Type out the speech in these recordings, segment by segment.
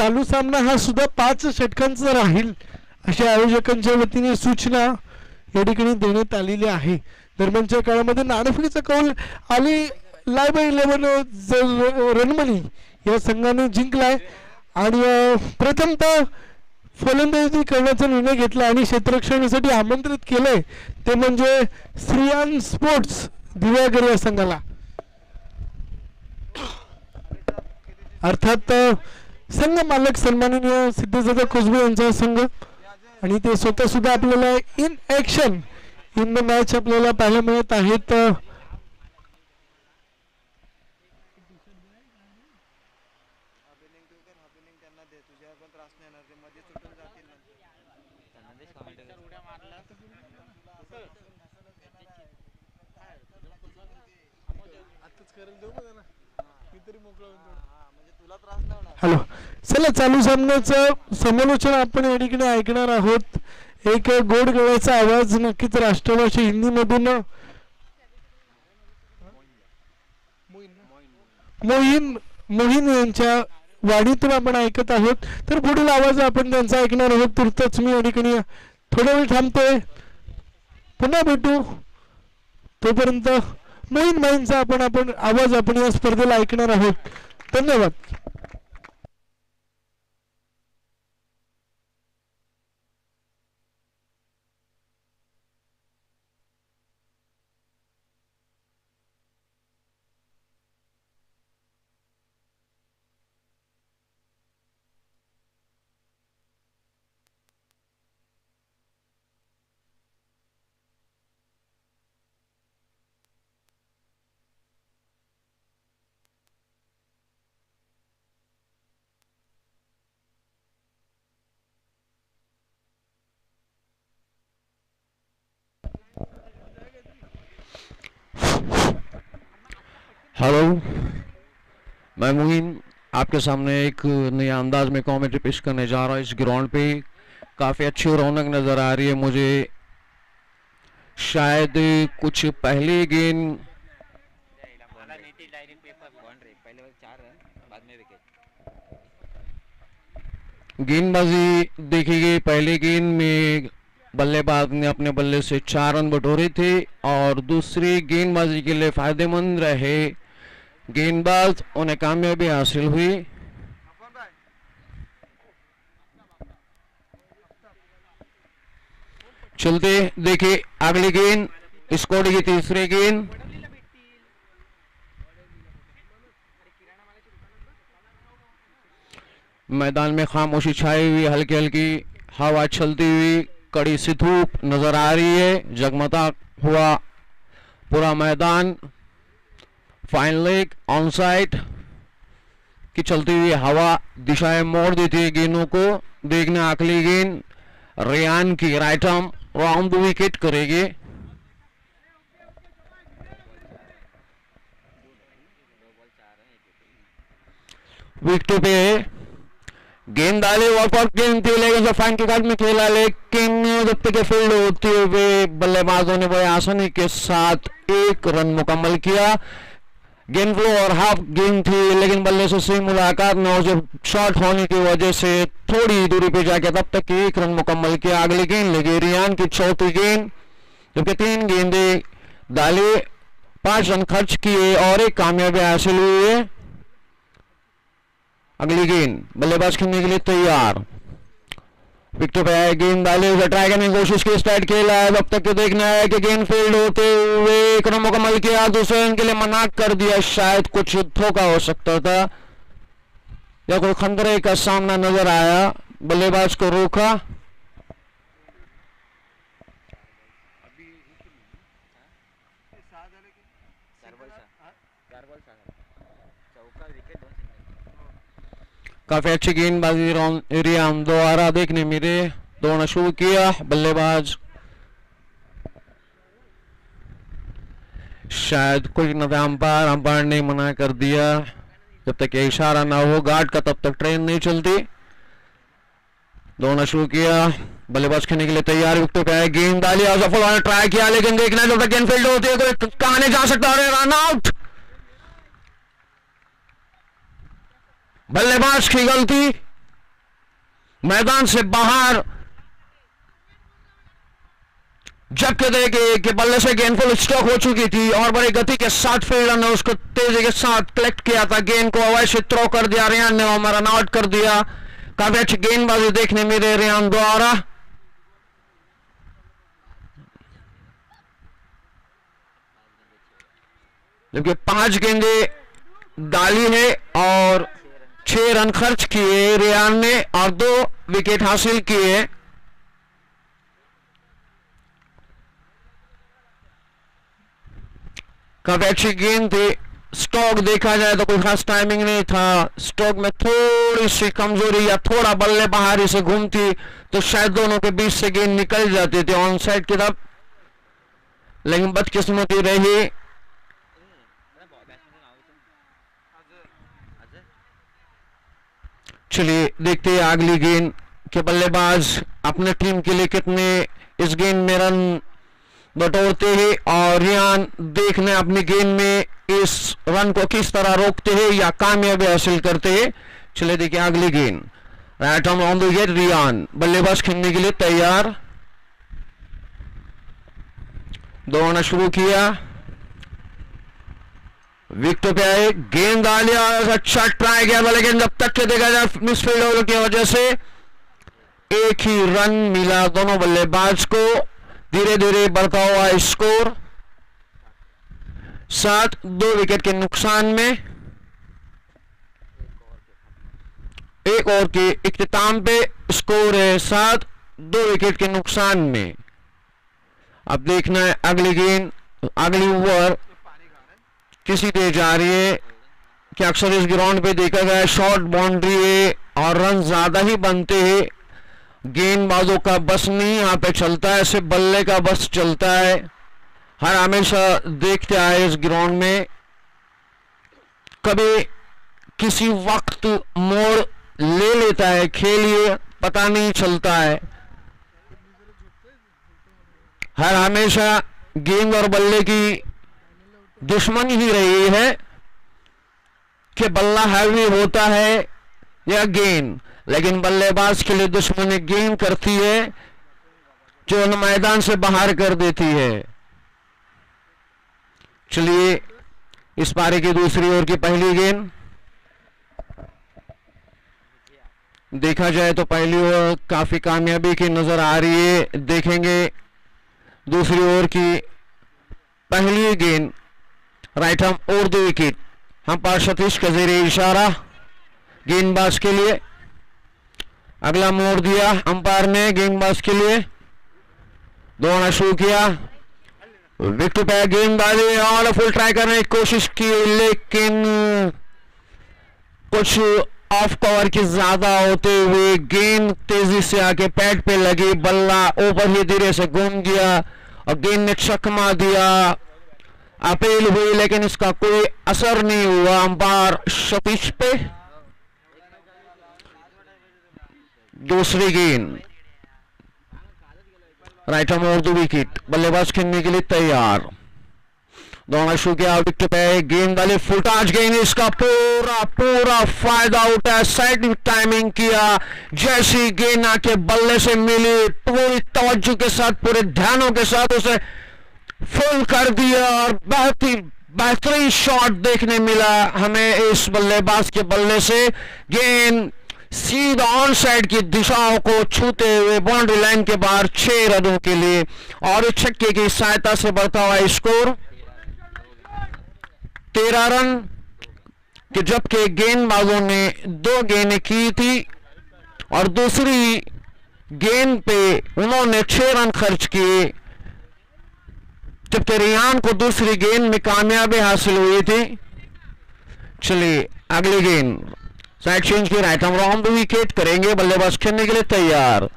चालू सामना हा सुद्धा 5 षटकांचा राहील अशा आयोजकांच्या वतीने सूचना या ठिकाणी देण्यात आलेली आहे. दरम्यानच्या काळामध्ये नाणेफेकीचा कौल आली लाईव्ह 11 रणमणी या संघाने जिंकलाय आणि प्रथमतः फलंदाजी करण्याचा निर्णय घेतला आणि क्षेत्ररक्षणासाठी आमंत्रित केलंय ते म्हणजे श्रीयान स्पोर्ट्स दिव्यागर या संघाला. अर्थात संघ मालक सन्माननीय सिद्धेश कुसबे यांचा संघ आणि ते स्वतः सुद्धा आपल्याला इन ऍक्शन इन द मॅच आपल्याला पाहायला मिळत आहेत. हॅलो, चला चालू सामन्याचं समालोचन आपण या ठिकाणी ऐकणार आहोत. एक गोड गळ्याचा आवाज नक्कीच राष्ट्रभाषा हिंदी मधून मोहीन यांच्या वाणीतून आपण ऐकत आहोत. तर पुढील आवाज आपण त्यांचा ऐकणार आहोत. तुर्तच मी या ठिकाणी थोडा वेळ थांबतोय. पुन्हा भेटू. तोपर्यंत मोहीनचा आपण आवाज आपण या स्पर्धेला ऐकणार आहोत. धन्यवाद. हेलो, मैं मोहिन आपके सामने एक नए अंदाज में कॉमेंट्री पेश करने जा रहा हूँ. इस ग्राउंड पे काफ़ी अच्छी रौनक नज़र आ रही है मुझे. शायद कुछ पहले गेंदबाजी देखी गई. पहले गेंद में बल्लेबाज ने अपने बल्ले से 4 रन बटोरे थे और दूसरी गेंदबाजी के लिए फायदेमंद रहे गेंदबाज, उन्हें कामयाबी हासिल हुई. चलते देखिए अगली गेंद, स्कोर की तीसरी गेंद. मैदान में खामोशी छाई हुई, हल्की हल्की हवा चलती हुई, कड़ी सी धूप नजर आ रही है. जगमगा हुआ पूरा मैदान. फाइन लेग ऑन साइड की चलती हुई हवा दिशाएं मोड़ देती है गेंदों को. देखना अगली गेंद रेयान की राइट आर्म राउंड विकेट करेगी. विकेट पे गेंद डाले, वॉकआउट गेंद थी लेकिन जो फाइन के कार्ड में खेला, लेकिन जब तक फील्ड होते हुए बल्लेबाजों ने बड़े आसानी के साथ 1 रन मुकम्मल किया. गेंद फ्लो और हाफ गेंद थी लेकिन बल्ले से सही मुलाकात न हो, जब शॉर्ट होने की वजह से थोड़ी दूरी पे जाके तब तक 1 रन मुकम्मल किया. अगली गेंद लगी रियान की चौथी गेंद, जबकि 3 गेंदे डाले, 5 रन खर्च किए और 1 कामयाबी हासिल हुई है. अगली गेंद बल्लेबाज खेलने के लिए तैयार. विकेट पे आए, गेंद डाले, ट्राई करने की कोशिश की, स्टार्ट खेला है. अब तक देखना है कि गेंद फील्ड होते हुए 1 रन मुकम्मल किया, दूसरे रन के लिए मना कर दिया. शायद कुछ धोखा हो सकता था या कोई खतरे का सामना नजर आया. बल्लेबाज को रोका. काफी अच्छी गेंदबाजी रियान द्वारा देखने मिले. दौड़ना शुरू किया बल्लेबाज. शायद कोई न अंपायर ने मना कर दिया. जब तक ये इशारा ना हो गार्ड का तब तक ट्रेन नहीं चलती. दौड़ना शुरू किया, बल्लेबाज खेलने के लिए तैयार. विकेट पे आए, गेंद डाली, असफल ट्राई किया लेकिन देखना जब तक गेंद फील्ड होती है कोई कहां जा सकता है. Run out. बल्लेबाज की गलती, मैदान से बाहर, जबकि देखे कि बल्ले से गेंद फुल स्टॉक हो चुकी थी और बड़ी गति के साथ फील्डर ने उसको तेजी के साथ कलेक्ट किया था, गेंद को हवाई से थ्रो कर दिया, रेयान ने हमारा रन आउट कर दिया। काफी अच्छी गेंदबाजी देखने मिले रेयान द्वारा। जबकि 5 गेंदें डाली है और 6 रन खर्च किए रेयान ने और 2 विकेट हासिल किए। काफी अच्छी गेंद थी। स्टॉक देखा जाए तो कोई खास टाइमिंग नहीं था, स्टॉक में थोड़ी सी कमजोरी या थोड़ा बल्ले बाहर से घूमती तो शायद दोनों के बीच से गेंद निकल जाती थी ऑन साइड की तरफ, लेकिन बदकिस्मती रही। चलिए देखते हैं अगली गेंद के बल्लेबाज अपने टीम के लिए कितने इस गेंद में रन बटोरते हैं और रेयान देखने अपनी गेंद में इस रन को किस तरह रोकते हैं या कामयाबी हासिल करते हैं। चलिए देखिए अगली गेंद, right arm on the wicket, Riyan बल्लेबाज खेलने के लिए तैयार, दौड़ना शुरू किया, विकेट पे आए, गेंद डाली और अच्छा ट्राई किया था, लेकिन जब तक के देखा जाए मिसफील्ड होने की वजह से एक ही रन मिला दोनों बल्लेबाज को। धीरे धीरे बढ़ता हुआ स्कोर 7, 2 विकेट के नुकसान में। एक ओवर के इख्तिताम पे स्कोर है 7, 2 विकेट के नुकसान में। अब देखना है अगली गेंद, अगली ओवर किसी तेज जा रही है कि अक्सर इस ग्राउंड पे देखा गया शॉर्ट बाउंड्री है और रन ज्यादा ही बनते हैं। गेंदबाजों का बस नहीं यहाँ पे चलता है, सिर्फ बल्ले का बस चलता है। हर हमेशा देखते आए इस ग्राउंड में, कभी किसी वक्त मोड़ ले लेता है खेल, ये पता नहीं चलता है। हर हमेशा गेंद और बल्ले की दुश्मनी ही रही है कि बल्ला हैवी होता है या गेंद, लेकिन बल्लेबाज के लिए दुश्मनी गेंद करती है जो मैदान से बाहर कर देती है। चलिए इस पारी की दूसरी ओवर की पहली गेंद देखा जाए तो पहली ओवर काफी कामयाबी की नजर आ रही है। देखेंगे दूसरी ओवर की पहली गेंद, right arm over the wicket, umpire Satish का ज़ेरे इशारा गेंदबाज के लिए। अगला मोड़ दिया अंपायर ने गेंदबाज के लिए, दौड़ना शुरू किया, विकेट पे गेंदबाजी और फुल ट्राई करने की कोशिश की, लेकिन कुछ ऑफ कवर की ज्यादा होते हुए गेंद तेजी से आके पैड पे लगी, बल्ला ऊपर ही धीरे से घूम गया और गेंद ने चकमा दिया। अपील हुई लेकिन इसका कोई असर नहीं हुआ अंपायर सतीश पे। दूसरी गेंद, right arm over the wicket, बल्लेबाज खेलने के लिए तैयार, दौड़ना शुरू किया, विकेट पे गेंद डाली, फुलटाज गेंद, इसका पूरा फायदा उठाया, साइड टाइमिंग किया, जैसी गेंद आके बल्ले से मिली पूरी तवज्जो के साथ, पूरे ध्यानों के साथ उसे फुल कर दिया और बहुत ही बेहतरीन शॉट देखने मिला हमें इस बल्लेबाज के बल्ले से। गेंद सीधा ऑन साइड की दिशाओं को छूते हुए बाउंड्री लाइन के बाहर 6 रनों के लिए और इस छक्के की सहायता से बढ़ता हुआ स्कोर 13 रन, कि जबकि गेंदबाजों ने 2 गेंदें की थी और दूसरी गेंद पे उन्होंने 6 रन खर्च किए, जबकि रेयान को दूसरी गेंद में कामयाबी हासिल हुई थी। चलिए अगली गेंद, साइड चेंज की, right arm on the wicket करेंगे, बल्लेबाज खेलने के लिए तैयार।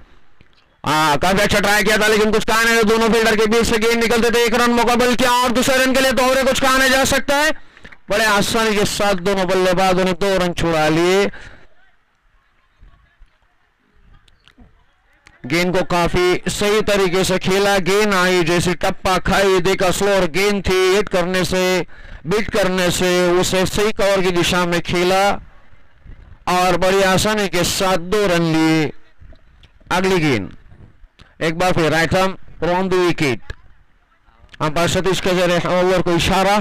काफी अच्छा ट्राई किया था लेकिन कुछ कहा नहीं, दोनों फील्डर के बीच से गेंद निकलते थे, 1 रन मुकम्मल किया और दूसरे रन के लिए दोहरे कुछ कहा नहीं जा सकता है। बड़े आसानी के साथ दोनों बल्लेबाजों ने 2 रन छुड़ा लिए। गेंद को काफी सही तरीके से खेला, गेंद आई जैसे टप्पा खाई, देखा स्लोअर गेंद थी, हिट करने से बीट करने से उसे सही कवर की दिशा में खेला और बड़ी आसानी के साथ 2 रन लिए। अगली गेंद, एक बार फिर right arm on the wicket. Umpire Satish के जरिए ओवर को इशारा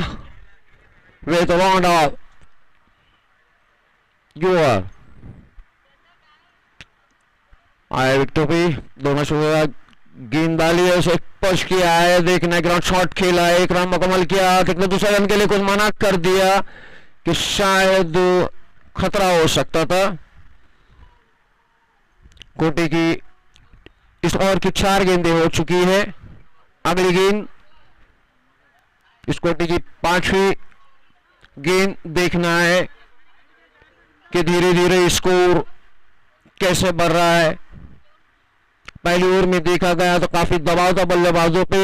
विथ राउंड ऑफ यूआर आए विकेटों पे दोनों शुरुआत गेंद डाली है, उसे पुश किया है, देखना ग्राउंड शॉट खेला है, एक रन मुकम्मल किया, कितने दूसरे रन के लिए कुछ मना कर दिया कि शायद खतरा हो सकता था। कोटी की इस ओवर की 4 गेंदें हो चुकी है। अगली गेंद इस कोटी की 5वीं गेंद, देखना है कि धीरे धीरे स्कोर कैसे बढ़ रहा है। पहली ओवर में देखा गया तो काफी दबाव था बल्लेबाजों पे,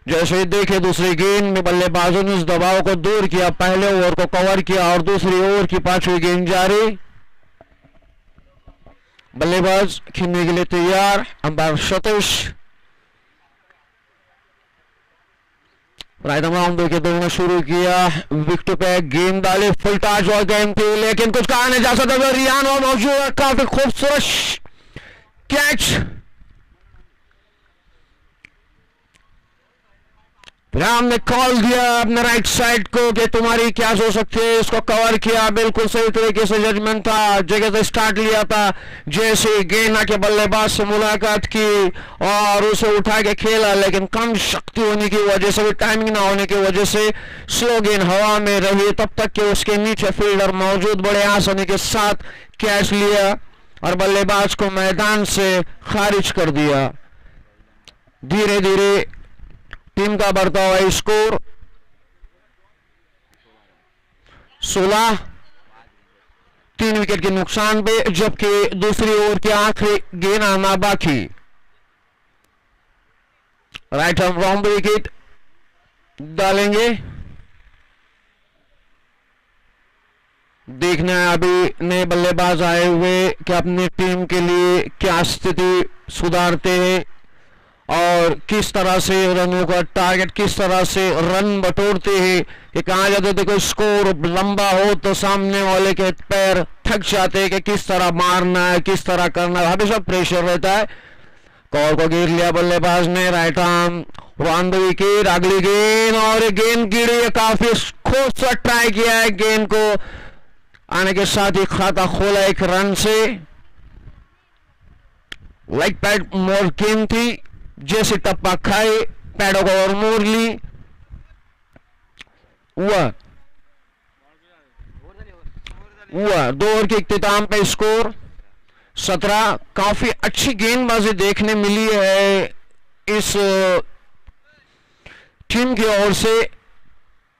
जैसे ही देखे दूसरी गेंद में बल्लेबाजों ने उस दबाव को दूर किया, पहले ओवर को कवर किया और दूसरी ओवर की 5वीं गेंद जारी। बल्लेबाज खेलने के लिए तैयार, अंपायर सतीश राइट राउंड के दोनों शुरू किया, विकेट पे गेंद डाली, फुल टॉस और गेंद थी, लेकिन कुछ कहा नहीं जा सकता। रियान और मौजूद है, काफी खूबसूरत कैच। राम ने कॉल दिया अपने राइट साइड को कि तुम्हारी क्या हो सकती है, इसको कवर किया, बिल्कुल सही तरीके से जजमेंट था, जगह से स्टार्ट लिया था। जैसे गेंद आके बल्लेबाज से मुलाकात की और उसे उठा के खेला, लेकिन कम शक्ति होने की वजह से, टाइमिंग ना होने की वजह से स्लो गेंद हवा में रही, तब तक कि उसके नीचे फील्डर मौजूद बड़े आसानी के साथ कैच लिया और बल्लेबाज को मैदान से खारिज कर दिया। धीरे धीरे टीम का बढ़ता हुआ स्कोर 16, 3 विकेट के नुकसान पे, जबकि दूसरी ओवर की आखिरी गेंद आना बाकी। राइट आर्म रॉन्ग विकेट डालेंगे, देखना है अभी नए बल्लेबाज आए हुए कि अपनी टीम के लिए क्या स्थिति सुधारते हैं और किस तरह से रनों का टारगेट, किस तरह से रन बटोरते हैं। कि कहा जाता है देखो स्कोर लंबा हो तो सामने वाले के पैर थक जाते हैं कि किस तरह मारना है, किस तरह करना है, हमेशा प्रेशर रहता है। कॉल को गिर लिया बल्लेबाज ने, right arm on the wicket. अगली गेंद और गेंद गिरी है, काफी खूबसूरत ट्राई किया है, गेंद को आने के साथ ही खाता खोला 1 रन से। लाइक पैड मोड़ गेंद थी, जैसे टप्पा खाए पैडों को और मोड़ ली, हुआ 2 ओवर के इख्तिताम पे स्कोर 17। काफी अच्छी गेंदबाजी देखने मिली है इस टीम की ओर से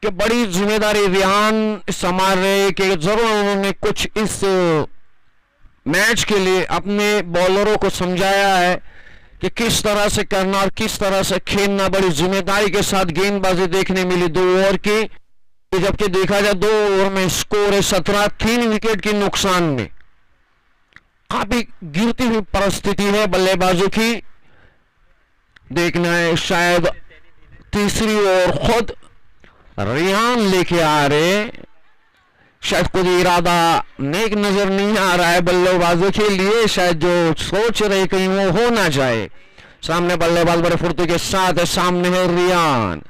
कि बड़ी जिम्मेदारी रियान संभाल रहे कि जरूर उन्होंने कुछ इस मैच के लिए अपने बॉलरों को समझाया है कि किस तरह से करना और किस तरह से खेलना। बड़ी जिम्मेदारी के साथ गेंदबाजी देखने मिली 2 ओवर की, जबकि देखा जाए 2 ओवर में स्कोर है 17, 3 विकेट के नुकसान में। काफी गिरती हुई परिस्थिति है बल्लेबाजों की, देखना है शायद तीसरी ओवर खुद रियान लेके आ रहे, शायद खुद इरादा नेक नजर नहीं आ रहा है बल्लेबाजों के लिए, शायद जो सोच रहे कहीं वो हो ना जाए। सामने बल्लेबाज बड़े फुर्ती के साथ है, सामने है रियान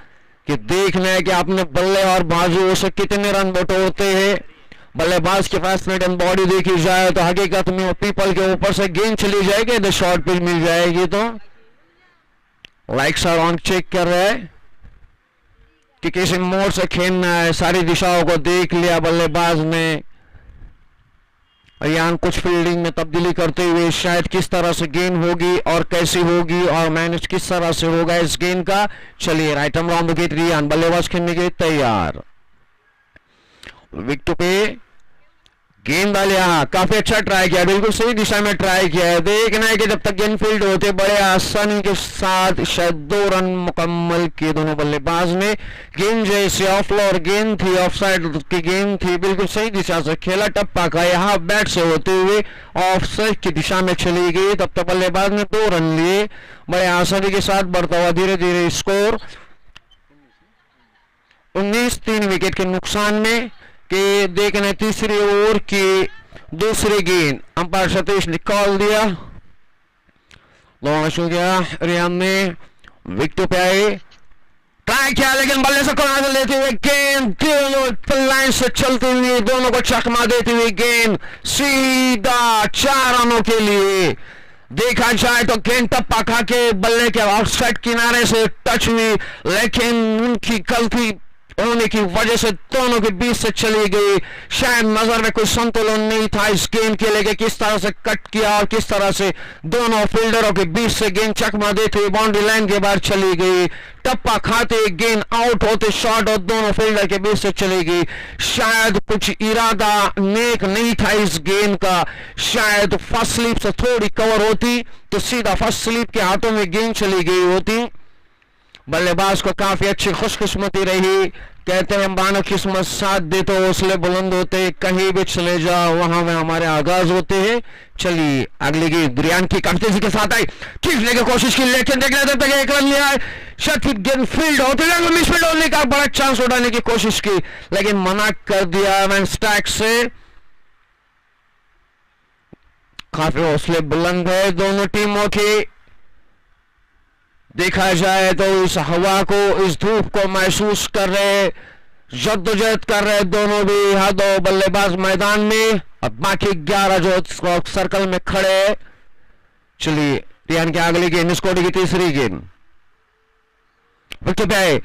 कि देखना है कि अपने बल्ले और बाजू से कितने रन बटोरते हैं। बल्लेबाज के पास नेट एंड बॉडी देखी जाए तो हकीकत में वो पीपल के ऊपर से गेंद चली जाएगी तो शॉर्ट पिच मिल जाएगी। तो लाइक्स आर ऑन चेक कर रहे हैं कि किसी मोड़ से खेलना है, सारी दिशाओं को देख लिया बल्लेबाज ने। रियान कुछ फील्डिंग में तब्दीली करते हुए शायद किस तरह से गेंद होगी और कैसी होगी और मैनेज किस तरह से होगा इस गेंद का। चलिए right arm round wicket, Riyan बल्लेबाज खेलने के लिए तैयार। विकेट पे गेंद डाले, काफी अच्छा ट्राई किया, बिल्कुल सही दिशा में ट्राई किया है। देखना है कि जब तक गेंद फील्ड होते बड़े आसानी के साथ शायद 2 रन मुकम्मल किए दोनों बल्लेबाज ने। गेंद जैसे ऑफ फ्लोर गेंद थी, ऑफ साइड की गेंद थी, बिल्कुल सही दिशा से खेला, टप्पा का यहाँ बैट से होते हुए ऑफ साइड की दिशा में चली गई। तब तक बल्लेबाज ने 2 रन लिए, बड़े आसानी के साथ बढ़ता हुआ धीरे धीरे स्कोर 19, 3 विकेट के नुकसान में। कि देखने तीसरी ओवर की दूसरी गेंद, अंपायर सतीश ने कॉल दिया दोनों शुरू किया रियान ने, विकेट पे आए, ट्राई किया लेकिन बल्ले से कॉर्नर लेते हुए गेंद लाइन से चलते हुए दोनों को चकमा देते हुए गेंद सीधा 4 रनों के लिए। देखा जाए तो गेंद टप्पा खा के बल्ले के ऑफसाइड किनारे से टच हुई, लेकिन उनकी गलती होने की वजह से दोनों के बीच से चली गई। शायद नजर में कोई संतुलन नहीं था इस गेंद के लेके, किस तरह से कट किया और किस तरह से दोनों फील्डरों के बीच से गेंद चकमा देते हुए बाउंड्री लाइन के बाहर चली गई। टप्पा खाते गेंद आउट होते शॉट और दोनों फील्डर के बीच से चली गई। शायद कुछ इरादा नेक नहीं था इस गेंद का, शायद फर्स्ट स्लिप से थोड़ी कवर होती तो सीधा फर्स्ट स्लिप के हाथों में गेंद चली गई होती। बल्लेबाज को काफी अच्छी खुशकिस्मती रही। कहते हैं मानो किस्मत साथ दे तो हौसले बुलंद होते, कहीं भी चले जाओ वहां में हमारे आगाज होते हैं। चलिए अगली गेंद रियान की कप्तानी के साथ आई, खींचने की कोशिश की लेकिन देखने तक एक रन लिया है। शायद गेंद फील्ड होती मिसफील्ड होने का बड़ा चांस उठाने की कोशिश की लेकिन मना कर दिया मैन स्टैक से। काफी हौसले बुलंद है दोनों टीमों के। देखा जाए तो इस हवा को, इस धूप को महसूस कर रहे, जद्दोजहद कर रहे दोनों भी यहाँ दो बल्लेबाज मैदान में, अब बाकी 11 जो सर्कल में खड़े हैं। चलिए रियान की अगली गेंद, स्कोर की तीसरी गेंद, विकेट पे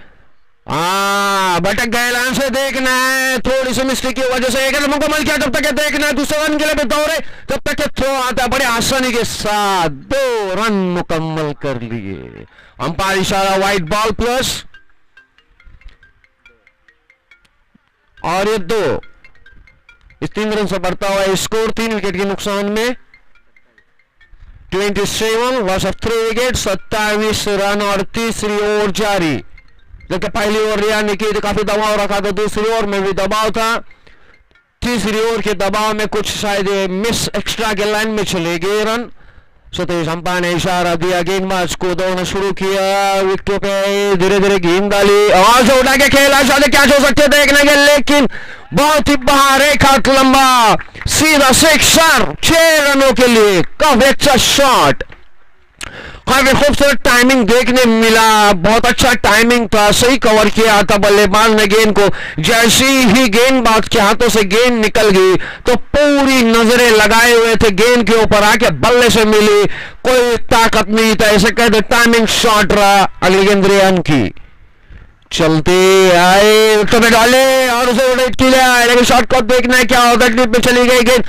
भटक गए लाइन से। देखना है थोड़ी सी मिस्टेक की वजह से एक रन मुकम्मल किया, जब तक देखना है दूसरे रन के लिए दौड़े तब तक थ्रो आता है, बड़े आसानी के साथ 2 रन मुकम्मल कर लिए। अंपायर इशारा वाइड बॉल प्लस, और ये 2 इस 3 रन से बढ़ता हुआ स्कोर 3 विकेट के नुकसान में 27 लॉस ऑफ 3 विकेट, 27 रन और तीसरी ओवर जारी। जबकि पहली ओवर रियान ने की तो काफी दबाव रखा था, दूसरी ओवर में भी दबाव था, तीसरी ओवर के दबाव में कुछ शायद मिस एक्स्ट्रा के लाइन में चले गए रन। सतीश अंपायर ने इशारा दिया, गेंदबाज को दौड़ना शुरू किया, विकेटों पे धीरे धीरे गेंद डाली और से उठा के खेला, शायद क्या हो सकते देखने के, लेकिन बहुत ही बाहर एक हाथ लंबा सीधा सिक्सर 6 रनों के लिए। काफी अच्छा शॉट, काफी खूबसूरत टाइमिंग देखने मिला, बहुत अच्छा टाइमिंग था, सही कवर किया था बल्लेबाज ने गेंद को। जैसी ही गेंदबाज के हाथों से गेंद निकल गई तो पूरी नजरें लगाए हुए थे गेंद के ऊपर, आके बल्ले से मिली, कोई ताकत नहीं था, ऐसे कहते टाइमिंग शॉट रहा। अगली गेंद रियान की, चलते आए तो डाले और उसे उड़ेट किया, लेकिन शॉट को देखना है क्या होगा, क्लिप में चली गई गेंद,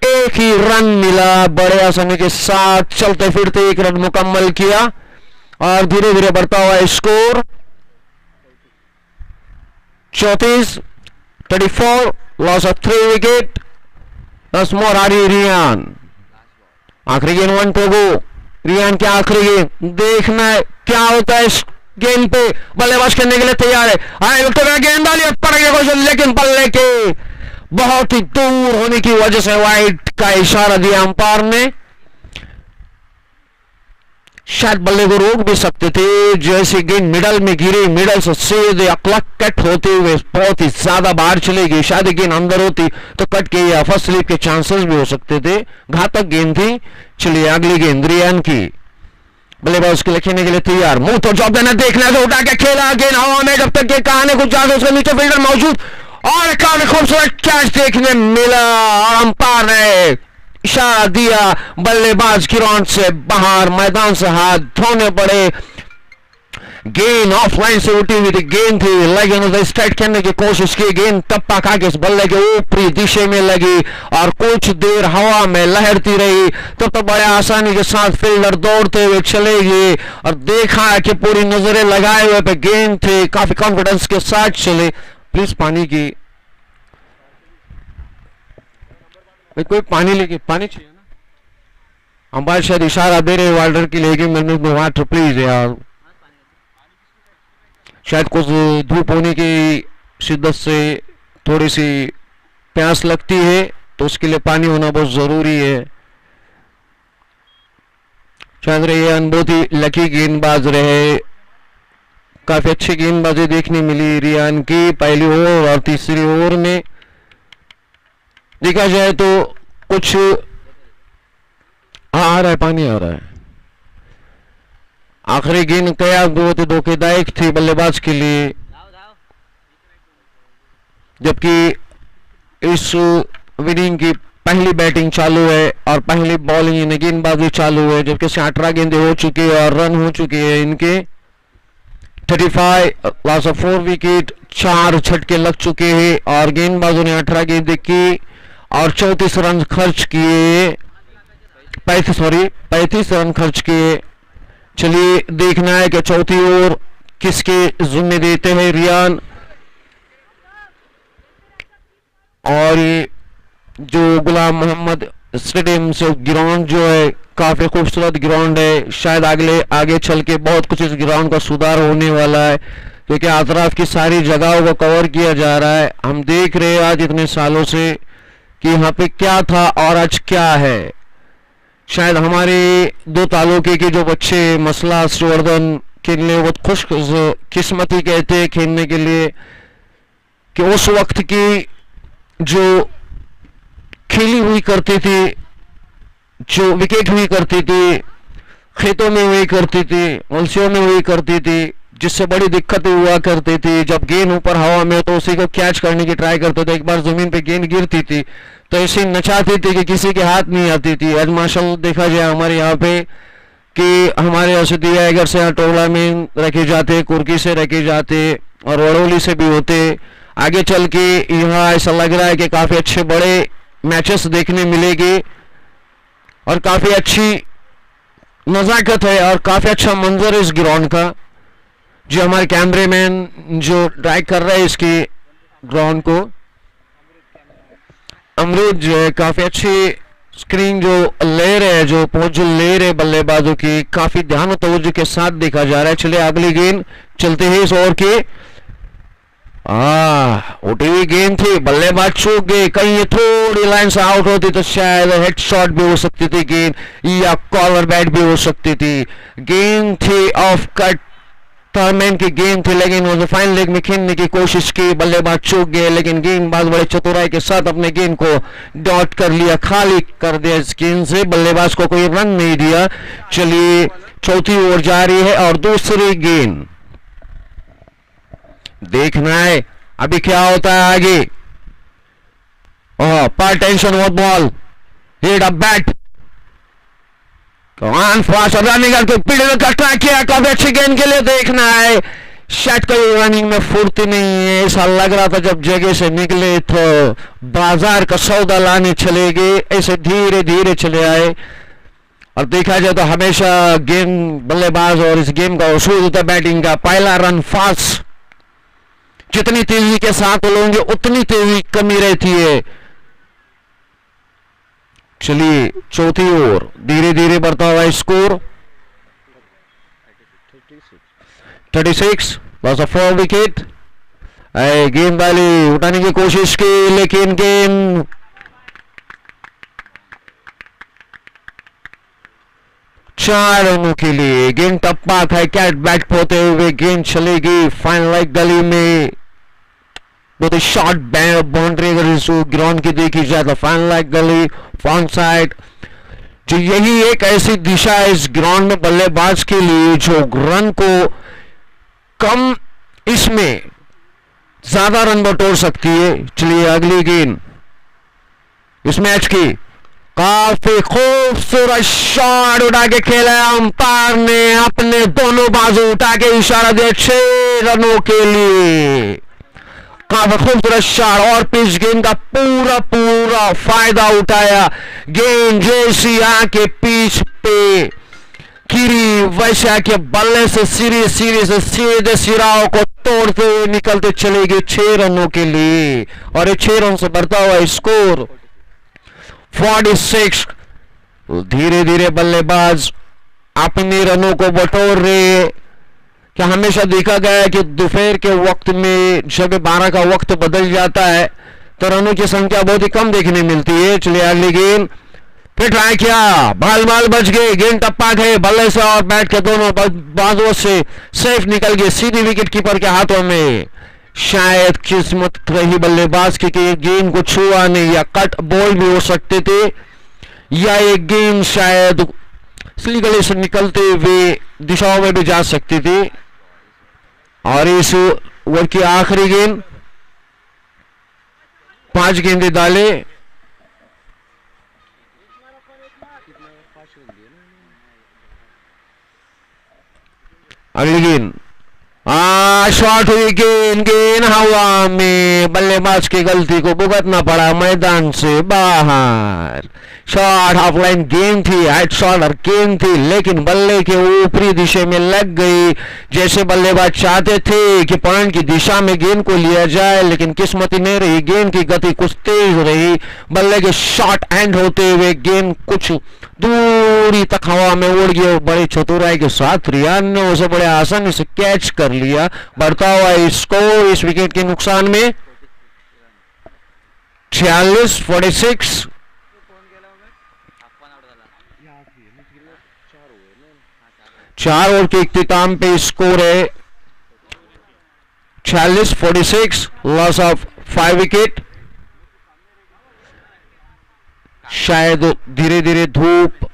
एक ही रन मिला, बड़े आसानी के साथ चलते फिरते 1 रन मुकम्मल किया और धीरे धीरे बढ़ता हुआ स्कोर 34 लॉस ऑफ 3 विकेट, 10 मोर आ रही रियान। आखिरी गेंद 1 to go, रियान की आखिरी गेंद, देखना है क्या होता है इस गेंद पे, बल्लेबाज करने के लिए तैयार है, आए तो गेंद डाली पड़ गया लेकिन बल्ले के बहुत ही दूर होने की वजह से वाइड का इशारा दिया अंपायर ने। शायद बल्ले को रोक भी सकते थे, जैसे गेंद मिडल में गिरी, मिडल से सीधे अक्लक कट होते हुए बहुत ही ज्यादा बाहर चली गई, शायद गेंद अंदर होती तो कट के या फर्स्ट स्लिप के चांसेस भी हो सकते थे, घातक गेंद थी। चलिए अगली गेंद रियान की, बल्लेबाज के लिए खेलने के लिए तैयार, मुंह तो जॉब देना, देखना तो उठा के खेला, गेंद हवा में जब तक के कहानी कुछ ज्यादा उसके नीचे फील्डर मौजूद और काफी खूबसूरत कैच देखने मिला और अंपायर ने इशारा दिया, बल्लेबाज ग्राउंड से बाहर मैदान से हाथ धोने पड़े। गेंद ऑफलाइन से उठी हुई थी गेंद थी, लेकिन उसे स्ट्राइक करने की कोशिश की, गेंद टप्पा खा के इस बल्ले के ऊपरी दिशा में लगी और कुछ देर हवा में लहरती रही, तो बड़े आसानी के साथ फील्डर दौड़ते हुए चले गए और देखा कि पूरी नजरें लगाए हुए पे गेंद थे, काफी कॉन्फिडेंस के साथ चले। प्लीज पानी की, कोई पानी लेके, पानी चाहिए ना, अंपायर शायद इशारा दे रहे वाल्डर की, लेकिन मैंने वाटर प्लीज यार, शायद कुछ धूप होने की शिद्दत से थोड़ी सी प्यास लगती है तो उसके लिए पानी होना बहुत जरूरी है। शायद रियान बहुत ही लकी गेंदबाज रहे, काफी अच्छी गेंदबाजी देखने मिली रियान की पहली ओवर और तीसरी ओवर में। देखा जाए तो कुछ आ रहा है, पानी आ रहा है, आखिरी गेंद क्या बहुत ही धोखेदायक थी बल्लेबाज के लिए, जबकि इस विनिंग की पहली बैटिंग चालू है और पहली बॉलिंग गेंदबाजी चालू है, जबकि 18 गेंदें हो चुकी है और रन हो चुके हैं इनके 35, लॉस ऑफ 4 विकेट, 4 झटके लग चुके हैं और गेंदबाजों ने 18 गेंदें की और 34 रन खर्च किए, 35 रन खर्च किए। चलिए देखना है कि चौथी ओवर किसके जिम्मे देते हैं रियान। और ये जो गुलाम मोहम्मद स्टेडियम से ग्राउंड जो है काफी खूबसूरत ग्राउंड है, शायद आगे चल के बहुत कुछ इस ग्राउंड का सुधार होने वाला है, क्योंकि अतराफ की सारी जगहों को कवर किया जा रहा है। हम देख रहे हैं आज इतने सालों से कि यहाँ पे क्या था और आज क्या है। शायद हमारे 2 तालुके के जो बच्चे मसला श्रीवर्धन के लिए बहुत खुश किस्मती कहते हैं खेलने के लिए, कि उस वक्त की जो खेली हुई करती थी, जो विकेट हुई करती थी, खेतों में हुई करती थी, मुलसियों में हुई करती थी, जिससे बड़ी दिक्कतें हुआ करती थी। जब गेंद ऊपर हवा में तो उसी को कैच करने की ट्राई करते थे, एक बार जमीन पे गेंद गिरती थी तो ऐसे नचाती थी कि किसी के हाथ नहीं आती थी। आज माशाल्लाह देखा जाए हमारे यहाँ पे कि हमारे असदिया अगर से यहाँ टोला में रखे जाते, कुर्की से रखे जाते और वड़ोली से भी होते। आगे चल के यहाँ ऐसा लग रहा है कि काफी अच्छे बड़े मैचेस देखने मिलेंगे और काफी अच्छी नजाकत है और काफी अच्छा मंजर है इस ग्राउंड का। जो हमारे कैमरेमैन जो ड्राइव कर रहे हैं इसकी ग्राउंड को, अमरूद जो है काफी अच्छी स्क्रीन जो ले रहे हैं, जो पहुंच जो ले रहे बल्लेबाजों की, काफी ध्यान और तवज्जो के साथ देखा जा रहा है। चलिए अगली गेंद चलते हैं इस ओवर की। उठी हुई गेंद थी, बल्लेबाज चूक गए, कहीं ये थोड़ी लाइन से आउट होती तो शायद हेड शॉट भी हो सकती थी गेंद, या कॉलर बैट भी हो सकती थी। गेंद थी ऑफ कट टर्मैन की गेंद थी, लेकिन वो फाइन लेग में खेलने की कोशिश की, बल्लेबाज चूक गए, लेकिन गेंदबाज बड़े चतुराई के साथ अपने गेंद को डॉट कर लिया, खाली कर दिया इस गेंद से, बल्लेबाज को कोई रन नहीं दिया। चलिए चौथी ओवर जारी है और दूसरी गेंद देखना है अभी क्या होता है आगे। पर टेंशन वो ball hit a bat fast running करके पीछे कटना किया, काफी अच्छी गेंद के लिए देखना है। शायद कोई रनिंग में फुर्ती नहीं है, ऐसा लग रहा था जब जगह से निकले तो बाजार का सौदा लाने चले गए, ऐसे धीरे धीरे चले आए। और देखा जाए तो हमेशा गेम बल्लेबाज और इस गेम का उसूल होता है बैटिंग का, पहला रन फास्ट, जितनी तेजी के साथ लोगे उतनी तेजी कमी रहती है। चलिए चौथी ओवर धीरे धीरे बढ़ता हुआ स्कोर 36, लॉस ऑफ 4 विकेट। गेंदबाजी उठाने की कोशिश की, लेकिन गेंद चार रनों के लिए गेंद टप्पा था, कैट बैट पोते हुए गेंद चलेगी फाइन लाइक गली में। बहुत ही शॉर्ट बाउंड्री अगर इस ग्राउंड की देखी जाए तो फाइन लाइक गली फ्रंट साइड, जो यही एक ऐसी दिशा है इस ग्राउंड में बल्लेबाज के लिए जो रन को कम इसमें ज्यादा रन बटोर सकती है। चलिए अगली गेंद इस मैच की, काफी खूबसूरत शॉट उठा के खेला, अंपायर ने अपने दोनों बाजू उठा के इशारा दिया 6 रनों के लिए। काफी खूबसूरत शॉट और पिच गेंद का पूरा पूरा फायदा उठाया। गेंद जैसी आके पिच पे गिरी वैसे आके बल्ले से सीधे सिराओं को तोड़ते हुए निकलते चले गए 6 रनों के लिए, और ये 6 रन से बढ़ता हुआ स्कोर 46। धीरे धीरे बल्लेबाज अपने रनों को बटोर रहे। क्या हमेशा देखा गया है कि दोपहर के वक्त में जब 12 का वक्त बदल जाता है तो रनों की संख्या बहुत ही कम देखने मिलती है। चलिए अगली गेंद फिर ट्राई किया, बाल बच गए, गेंद टप्पा गए, बल्ले से और बैट के दोनों बाजुओं से सेफ निकल गए सीधी विकेट कीपर के हाथों में। शायद किस्मत रही बल्लेबाज की कि गेंद को छुआ नहीं, या कट बॉल भी हो सकते थे, या एक गेंद शायद इसलिए गली से निकलते हुए दिशाओं में भी जा सकती थी। और इस ओवर की आखिरी गेंद, 5 गेंदें डाले। अगली गेंद शॉट हुई गेंद, गेंद हवा में, बल्लेबाज की गलती को भुगतना पड़ा, मैदान से बाहर। शॉट ऑफलाइन गेंद थी, हेड शॉट और गेंद थी, लेकिन बल्ले के ऊपरी दिशा में लग गई। जैसे बल्लेबाज चाहते थे कि पॉइंट की दिशा में गेंद को लिया जाए, लेकिन किस्मत नहीं रही, गेंद की गति कुछ तेज रही। बल्ले के शॉट एंड होते हुए गेंद कुछ दूरी तक हवा में उड़ गई और बड़ी चतुराई के साथ रियान ने उसे बड़े आसानी से कैच कर लिया। बढ़ता हुआ स्कोर इस विकेट के नुकसान में 46-46। 4 ओवर के इख्तिताम पे स्कोर है 46-46, लॉस ऑफ 5 विकेट। शायद धीरे धीरे धूप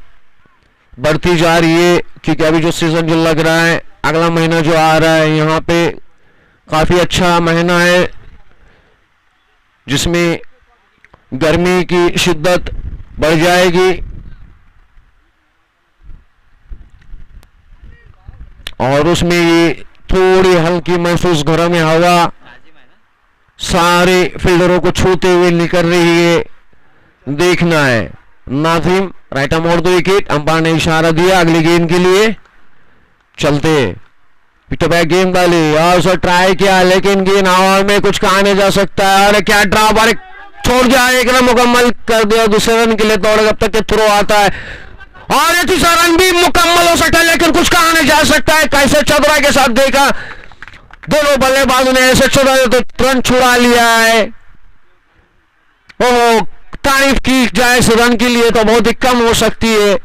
बढ़ती जा रही है, क्योंकि अभी जो सीजन जो लग रहा है, अगला महीना जो आ रहा है, यहाँ पे काफी अच्छा महीना है, जिसमें गर्मी की शिद्दत बढ़ जाएगी और उसमें ये थोड़ी हल्की महसूस गर्म हवा सारे फील्डरों को छूते हुए निकल रही है, देखना है। नाजिम राइट आर्म और 2 विकेट, अंपायर ने इशारा दिया अगली गेंद के लिए। चलते पिट बैक गेंद डाली और उसे ट्राई किया, लेकिन गेंद हवा में, कुछ कहा नहीं जा सकता है। अरे क्या ड्रॉप, अरे छोड़ दिया, एक रन मुकम्मल कर दिया, दूसरे रन के लिए दौड़, जब तक के थ्रो आता है और ये तीसरा रन भी मुकम्मल हो सकता है, लेकिन कुछ कहा नहीं जा सकता है। कैसे चतुराई के साथ देखा, दोनों बल्लेबाजों ने ऐसे चुरा तो रन छुड़ा लिया है। ओह, तारीफ की जाए इस रन के लिए तो बहुत ही कम हो सकती है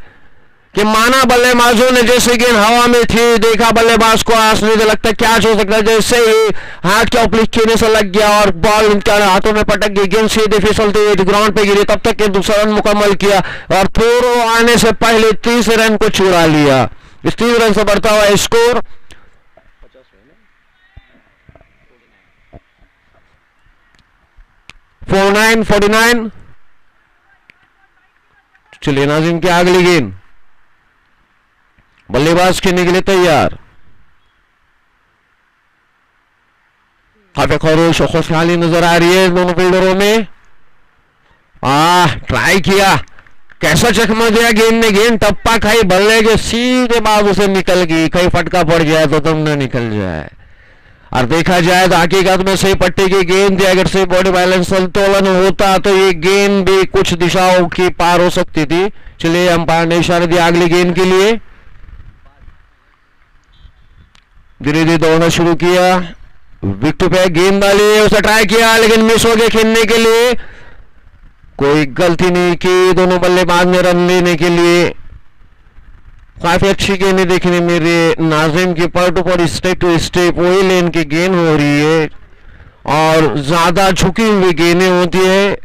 कि माना बल्लेबाजों ने जैसे गेंद हवा में थी, देखा बल्लेबाज को आस नहीं लगता क्या हो सकता है, जैसे ही हाथ के ऊपर खेलने से लग गया और बॉल इनके हाथों में पटक गई, गेंद सीधे फिसलते हुए ग्राउंड पे गिरी, तब तक के दूसरा रन मुकम्मल किया और थोड़ो आने से पहले तीसरे रन को छुड़ा लिया। इस 3 रन से बढ़ता हुआ स्कोर 49-49। चलिए नाजिम की अगली गेंद, बल्लेबाज खेलने के लिए तैयार। काफी खरोश और खुशहाली नजर आ रही है दोनों फील्डरों में। ट्राई किया, कैसा चकमा दिया गेंद ने, गेंद टप्पा खाई, बल्ले के सीधे बाजू से निकल गई, कहीं फटका पड़ जाए तो तुम न निकल जाए। और देखा जाए तो हकीकत में सही पट्टी की गेंद थी, अगर सही बॉडी बैलेंस संतुलन होता तो ये गेंद भी कुछ दिशाओं की पार हो सकती थी। चलिए अंपायर ने इशारा दिया अगली गेंद के लिए। धीरे धीरे दौड़ना शुरू किया, विकेट पे गेंद डाली, उसे ट्राई किया लेकिन मिस हो गया खेलने के लिए। कोई गलती नहीं की दोनों बल्लेबाज ने रन लेने के लिए। काफी अच्छी गेंद देखने मेरे नाजिम की, पर टू पर स्टेप टू स्टेप वही लेन की गेंद हो रही है और ज्यादा झुकी हुई गेंदें होती है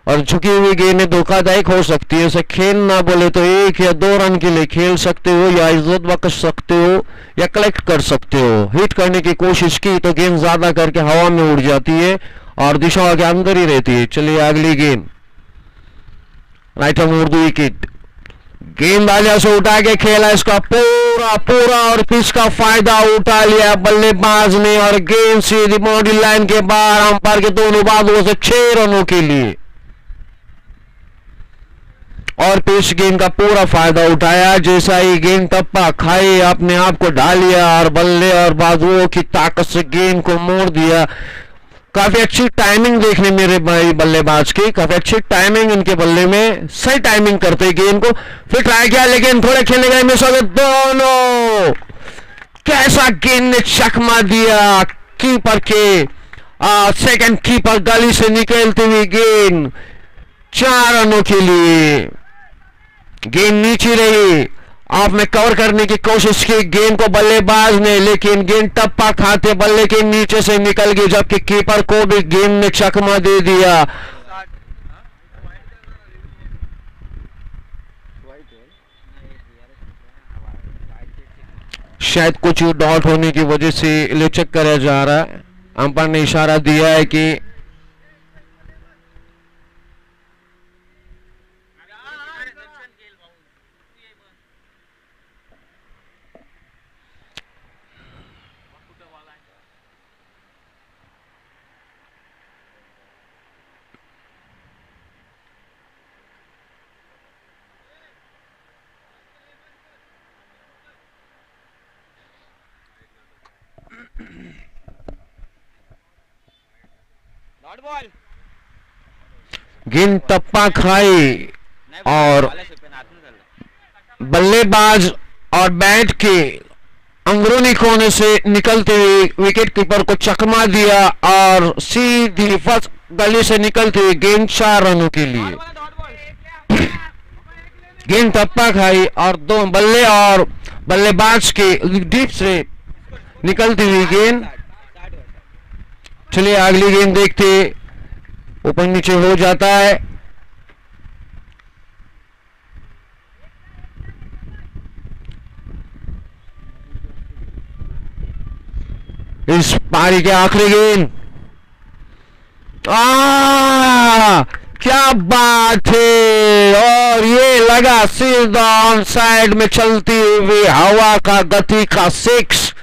और झुकी हुई गेंदें धोखादायक हो सकती है। उसे खेलना बोले तो 1 या 2 रन के लिए खेल सकते हो या इज्जत बख्श सकते हो या कलेक्ट कर सकते हो। हिट करने की कोशिश की तो गेंद ज्यादा करके हवा में उड़ जाती है और दिशा के अंदर ही रहती है। चलिए अगली गेंद, राइट आर्म उर्दू विकेट, गेंदबाजी से उठा के खेला इसका पूरा और पिच का फायदा उठा लिया बल्लेबाज ने और गेंद सीधी बाउंड्री लाइन के बाहर, अंपायर के दोनों बाजुओं से 6 रनों के लिए और पिच गेंद का पूरा फायदा उठाया। जैसा ही गेंद टप्पा खाई, अपने आप को डालिया और बल्ले और बाजुओं की ताकत से गेंद को मोड़ दिया। काफी अच्छी टाइमिंग देखने मेरे भाई बल्लेबाज की, काफी अच्छी टाइमिंग इनके बल्ले में, सही टाइमिंग करते गेंद को। फिर ट्राई किया लेकिन थोड़े खेलने गए, मिस हो गए दोनों। कैसा गेंद ने चकमा दिया कीपर के, सेकंड कीपर गली से निकलती हुई गेंद 4 रनों के लिए। गेंद नीचे रही, आपने कवर करने की कोशिश की गेंद को बल्लेबाज ने, लेकिन गेंद टप्पा खाते बल्ले के नीचे से निकल गई, जबकि कीपर को भी गेंद ने चकमा दे दिया। शायद कुछ डॉट होने की वजह से ले चेक करा जा रहा है। अंपायर ने इशारा दिया है कि गेंद टप्पा खाई और बल्लेबाज और बैट के अंदरूनी कोने से निकलते हुए विकेट कीपर को चकमा दिया और सीधी फर्स्ट गली से निकलते हुए गेंद 4 रनों के लिए। गेंद टप्पा खाई और दो बल्ले और बल्लेबाज के डीप से निकलती हुई गेंद। चलिए अगली गेंद देखते, ऊपर नीचे हो जाता है। इस पारी के आखिरी गेंद, क्या बात है, और ये लगा सीधा ऑन साइड में चलती हुई हवा का गति का 6।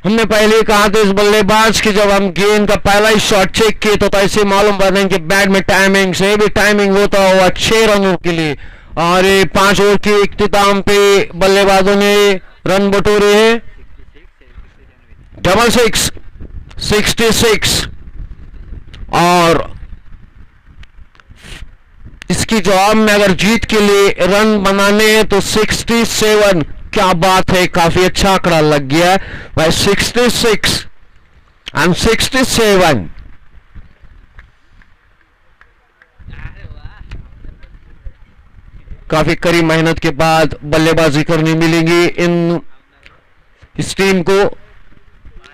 हमने पहले कहा था इस बल्लेबाज की, जब हम गेंद का पहला ही शॉट चेक किए तो ऐसे मालूम पड़ रहा है कि बैट में टाइमिंग से भी टाइमिंग होता हुआ 6 रनों के लिए। और ये 5 ओवर के इख्तिताम पे बल्लेबाजों ने रन बटोरे हैं 66 और इसकी जवाब में अगर जीत के लिए रन बनाने हैं तो 67। क्या बात है, काफी अच्छा आंकड़ा लग गया है भाई। 66 एंड 67। काफी कड़ी मेहनत के बाद बल्लेबाजी करनी मिलेंगी इस टीम को।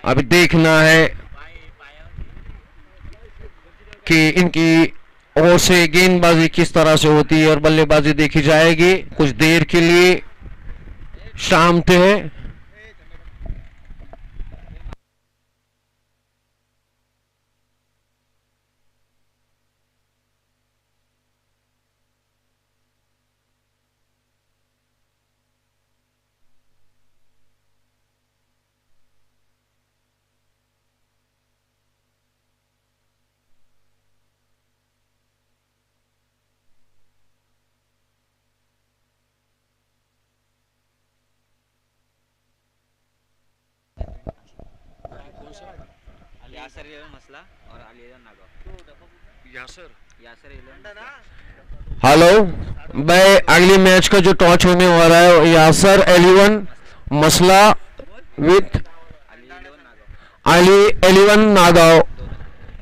अभी देखना है कि इनकी ओर से गेंदबाजी किस तरह से होती है और बल्लेबाजी देखी जाएगी कुछ देर के लिए। शांत है। यासर 11 मसला और अली 11 नागाव। यासर 11 हेलो भाई, अगली मैच का जो टॉस होने वाला है यासर 11 मसला विथ अली 11 नागाव।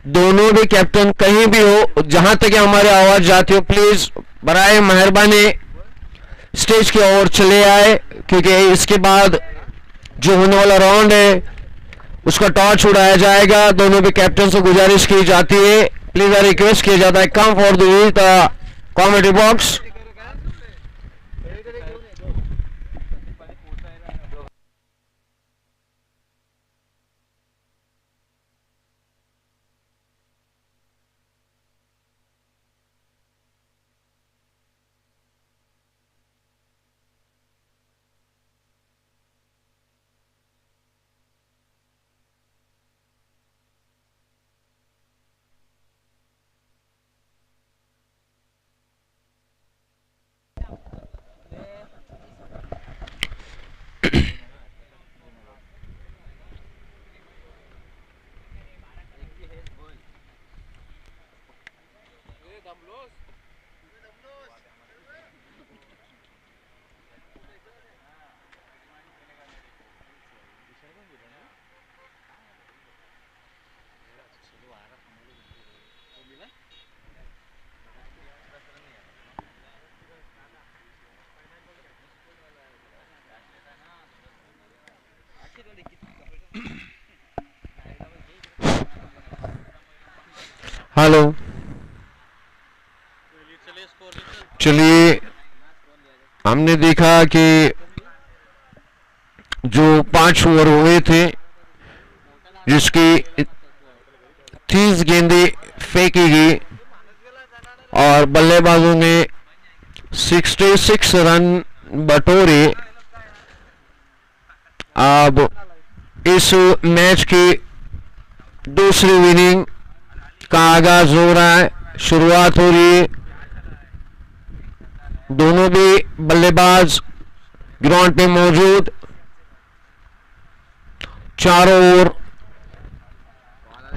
दोनों भी कैप्टन कहीं भी हो, जहां तक हमारी आवाज जाती हो, प्लीज बराए मेहरबानी स्टेज की ओर चले आए, क्योंकि इसके बाद जो होने वाला राउंड है उसका टॉस उड़ाया जाएगा। दोनों भी कैप्टन से गुजारिश की जाती है, प्लीज रिक्वेस्ट किया जाता है, come for the comedy box. Hello, चलिए हमने देखा कि जो 5 ओवर हुए थे जिसकी 30 गेंदें फेंकी गई और बल्लेबाजों ने 66 रन बटोरे। अब इस मैच की दूसरी इनिंग का आगाज हो रहा है, शुरुआत हो रही है। दोनों भी बल्लेबाज ग्राउंड पे मौजूद। चारों ओर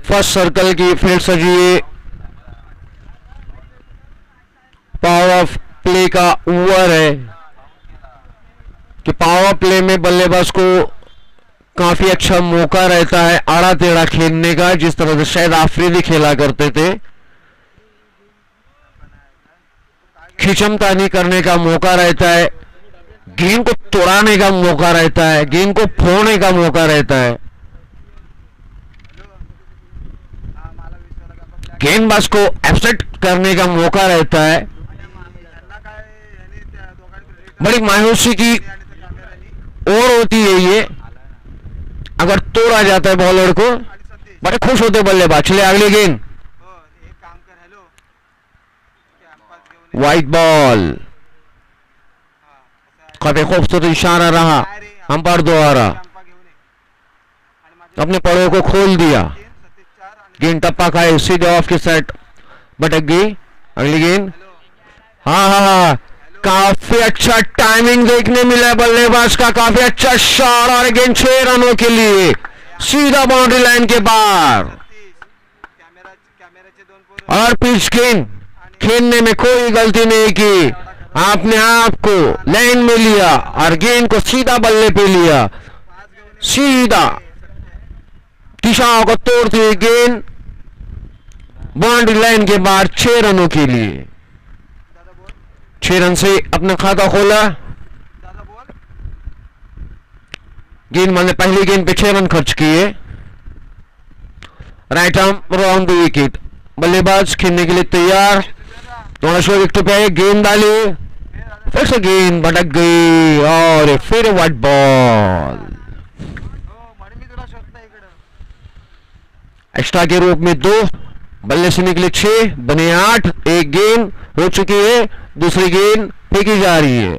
फर्स्ट सर्कल की फील्ड सजी है। पावर ऑफ प्ले का ओवर है कि पावर प्ले में बल्लेबाज को काफी अच्छा मौका रहता है आड़ा टेढ़ा खेलने का, जिस तरह से शायद आफरीदी खेला करते थे। खिंचमतानी करने का मौका रहता है, गेंद को तोड़ाने का मौका रहता है, गेंद को फोड़ने का मौका रहता है। गेंदबाज को अपसेट करने का मौका रहता है। बड़ी मायूसी की और होती है ये अगर तोड़ा जाता है बॉलर को। बड़े खुश होते बल्लेबाज। चले अगली गेंद, वाइट बॉल। काफी खूबसूरत इशारा रहा अंपायर द्वारा, अपने पड़ों को खोल दिया। गेंद टप्पा खाए, सीधे ऑफ की सेट भटक गई। अगली गेंद, हाँ, काफी अच्छा टाइमिंग देखने मिला है बल्लेबाज का, काफी अच्छा शॉट और गेंद 6 रनों के लिए सीधा बाउंड्री लाइन के बाहर। और पिच गेंद खेलने में कोई गलती नहीं की, आपने आप को लाइन में लिया और गेंद को सीधा बल्ले पे लिया, सीधा दिशाओं को तोड़ती हुई गेंद बाउंड्री लाइन के बाहर 6 रनों के लिए। 6 रन से अपना खाता खोला। गेंदबाज ने पहली गेंद पे 6 रन खर्च किए। Right arm round the wicket. बल्लेबाज खेलने के लिए तैयार। थोड़ा शो विकेट पे गेंद डाली, फिर से गेंद भटक गई और फिर वाइट बॉल। एक्स्ट्रा के रूप में 2, बल्ले से निकले 6, बने 8। एक गेंद हो चुकी है, दूसरी गेंद फेंकी जा रही है।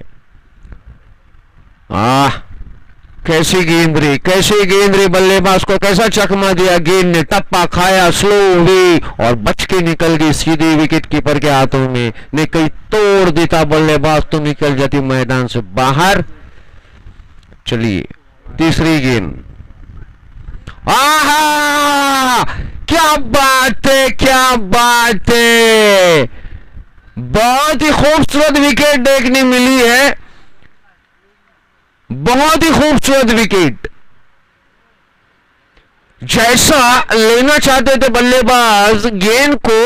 कैसी गेंद रे, कैसी गेंद रे। बल्लेबाज को कैसा चकमा दिया, गेंद ने टप्पा खाया, स्लो हुई और बच के निकल गई सीधी विकेट कीपर के हाथों में। ने कहीं तोड़ देता बल्लेबाज तो निकल जाती मैदान से बाहर। चलिए तीसरी गेंद। आहा, क्या बात है, क्या बात है। बहुत ही खूबसूरत विकेट देखने मिली है, बहुत ही खूबसूरत विकेट। जैसा लेना चाहते थे बल्लेबाज गेंद को,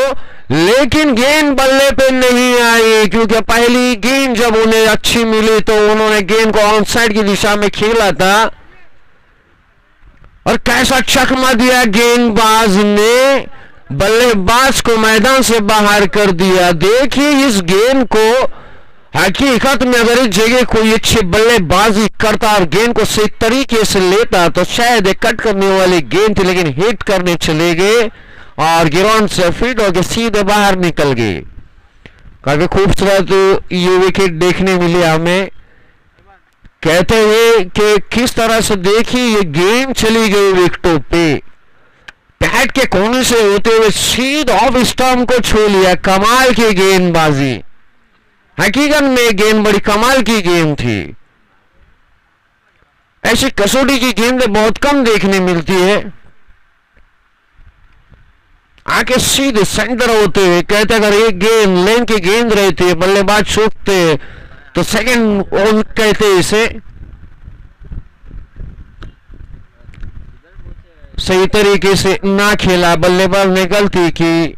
लेकिन गेंद बल्ले पे नहीं आई, क्योंकि पहली गेंद जब उन्हें अच्छी मिली तो उन्होंने गेंद को ऑन साइड की दिशा में खेला था और कैसा चकमा दिया गेंदबाज ने, बल्लेबाज को मैदान से बाहर कर दिया। देखिए इस गेंद को, हकीकत में अगर इस जगह कोई अच्छी बल्लेबाजी करता और गेंद को सही तरीके से लेता तो शायद एक कट करने वाली गेंद थी, लेकिन हिट करने चले गए और ग्राउंड से फीट होकर सीधे बाहर निकल गए। काफी खूबसूरत ये विकेट देखने मिली हमें। कहते हैं कि किस तरह से देखिए ये गेंद चली गई विकेटों पे, बैट के कोने से होते हुए सीधा ऑफ स्टंप को छू लिया। कमाल की गेंदबाजी, हकीकत में गेंद बड़ी कमाल की गेंद थी। ऐसी कसौटी की गेंदें बहुत कम देखने मिलती है। आके सीधे सेंटर होते हुए, कहते अगर एक गेंद लेन की गेंद रहती है, बल्लेबाज छूटते तो सेकंड ऑन कहते इसे। सही तरीके से ना खेला, बल्लेबाज ने गलती की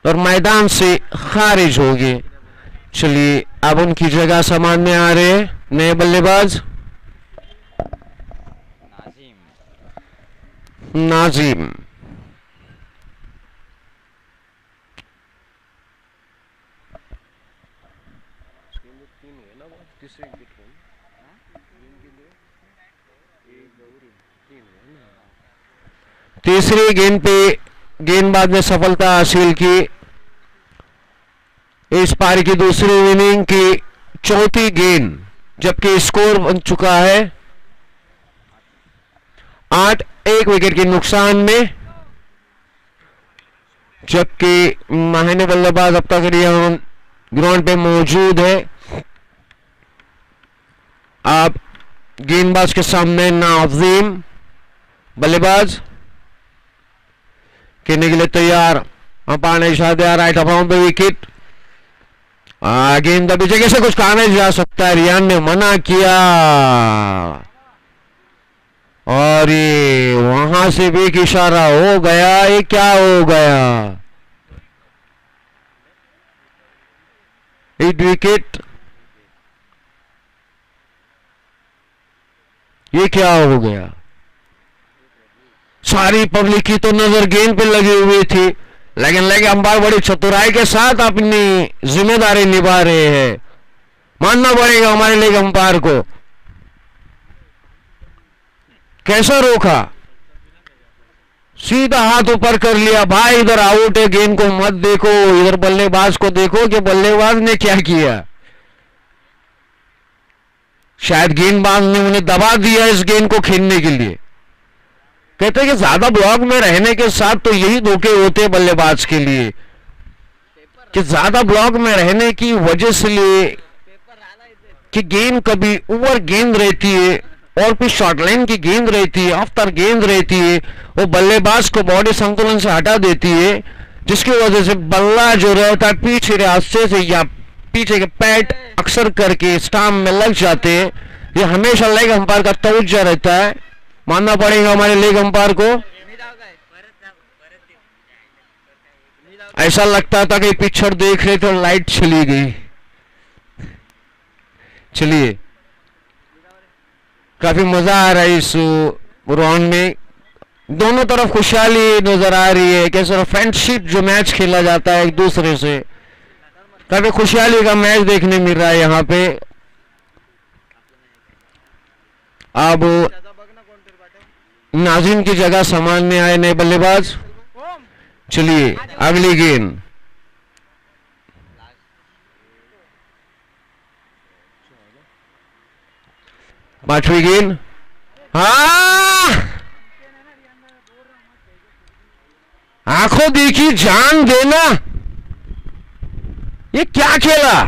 और मैदान से खारिज हो गए। चलिए अब उनकी जगह संभालने आ रहे हैं नए बल्लेबाज नाजिम। तीसरी गेंद पे गेंदबाज ने सफलता हासिल की। इस पारी की दूसरी इनिंग की चौथी गेंद, जबकि स्कोर बन चुका है 8, 1 विकेट के नुकसान में। जबकि महाने बल्लेबाज अब तक ग्राउंड पे मौजूद है। अब गेंदबाज के सामने नाज़ीम बल्लेबाज खेलने के लिए तैयार। अंपायर ने इशारा दिया राइट अबाउंड पे विकेट। गेंद अभी जगह से कुछ कहा नहीं जा सकता है, रियान ने मना किया और ये वहां से भी एक इशारा हो गया। ये क्या हो गया? 8 विकेट। ये क्या हो गया? सारी पब्लिक की तो नजर गेंद पे लगी हुई थी, लेकिन अंपायर बड़ी चतुराई के साथ अपनी जिम्मेदारी निभा रहे हैं। मानना पड़ेगा हमारे लेग अंपायर को। कैसा रोका? सीधा हाथ ऊपर कर लिया। भाई इधर आउट है, गेंद को मत देखो, इधर बल्लेबाज को देखो कि बल्लेबाज ने क्या किया। शायद गेंदबाज ने उन्हें दबा दिया इस गेंद को खेलने के लिए। कहते हैं कि ज्यादा ब्लॉक में रहने के साथ तो यही धोखे होते हैं बल्लेबाज के लिए, कि ज्यादा ब्लॉक में रहने की वजह से लिए कि गेंद कभी ओवर गेंद रहती है और फिर शॉर्ट लाइन की गेंद रहती है, आफ्टर गेंद रहती है, वो बल्लेबाज को बॉडी संतुलन से हटा देती है, जिसकी वजह से बल्ला जो रहता है पीछे रास्ते से या पीछे के पैड अक्सर करके स्टाम्प में लग जाते हैं। ये हमेशा लेग अंपायर का तवज्जो रहता है। मानना पड़ेगा हमारे लेग अंपायर को। ऐसा लगता था कि पिक्चर देख रहे थे, लाइट चली गई। चलिए, काफी मजा आ रहा है इस राउंड में। दोनों तरफ खुशहाली नजर आ रही है, कैसे फ्रेंडशिप जो मैच खेला जाता है एक दूसरे से, काफी खुशहाली का मैच देखने मिल रहा है यहाँ पे। अब नाजिम की जगह संभालने आए नए बल्लेबाज। चलिए अगली गेंद। पांचवी गेंद। हाँ, आंखों देखी जान देना, ये क्या खेला?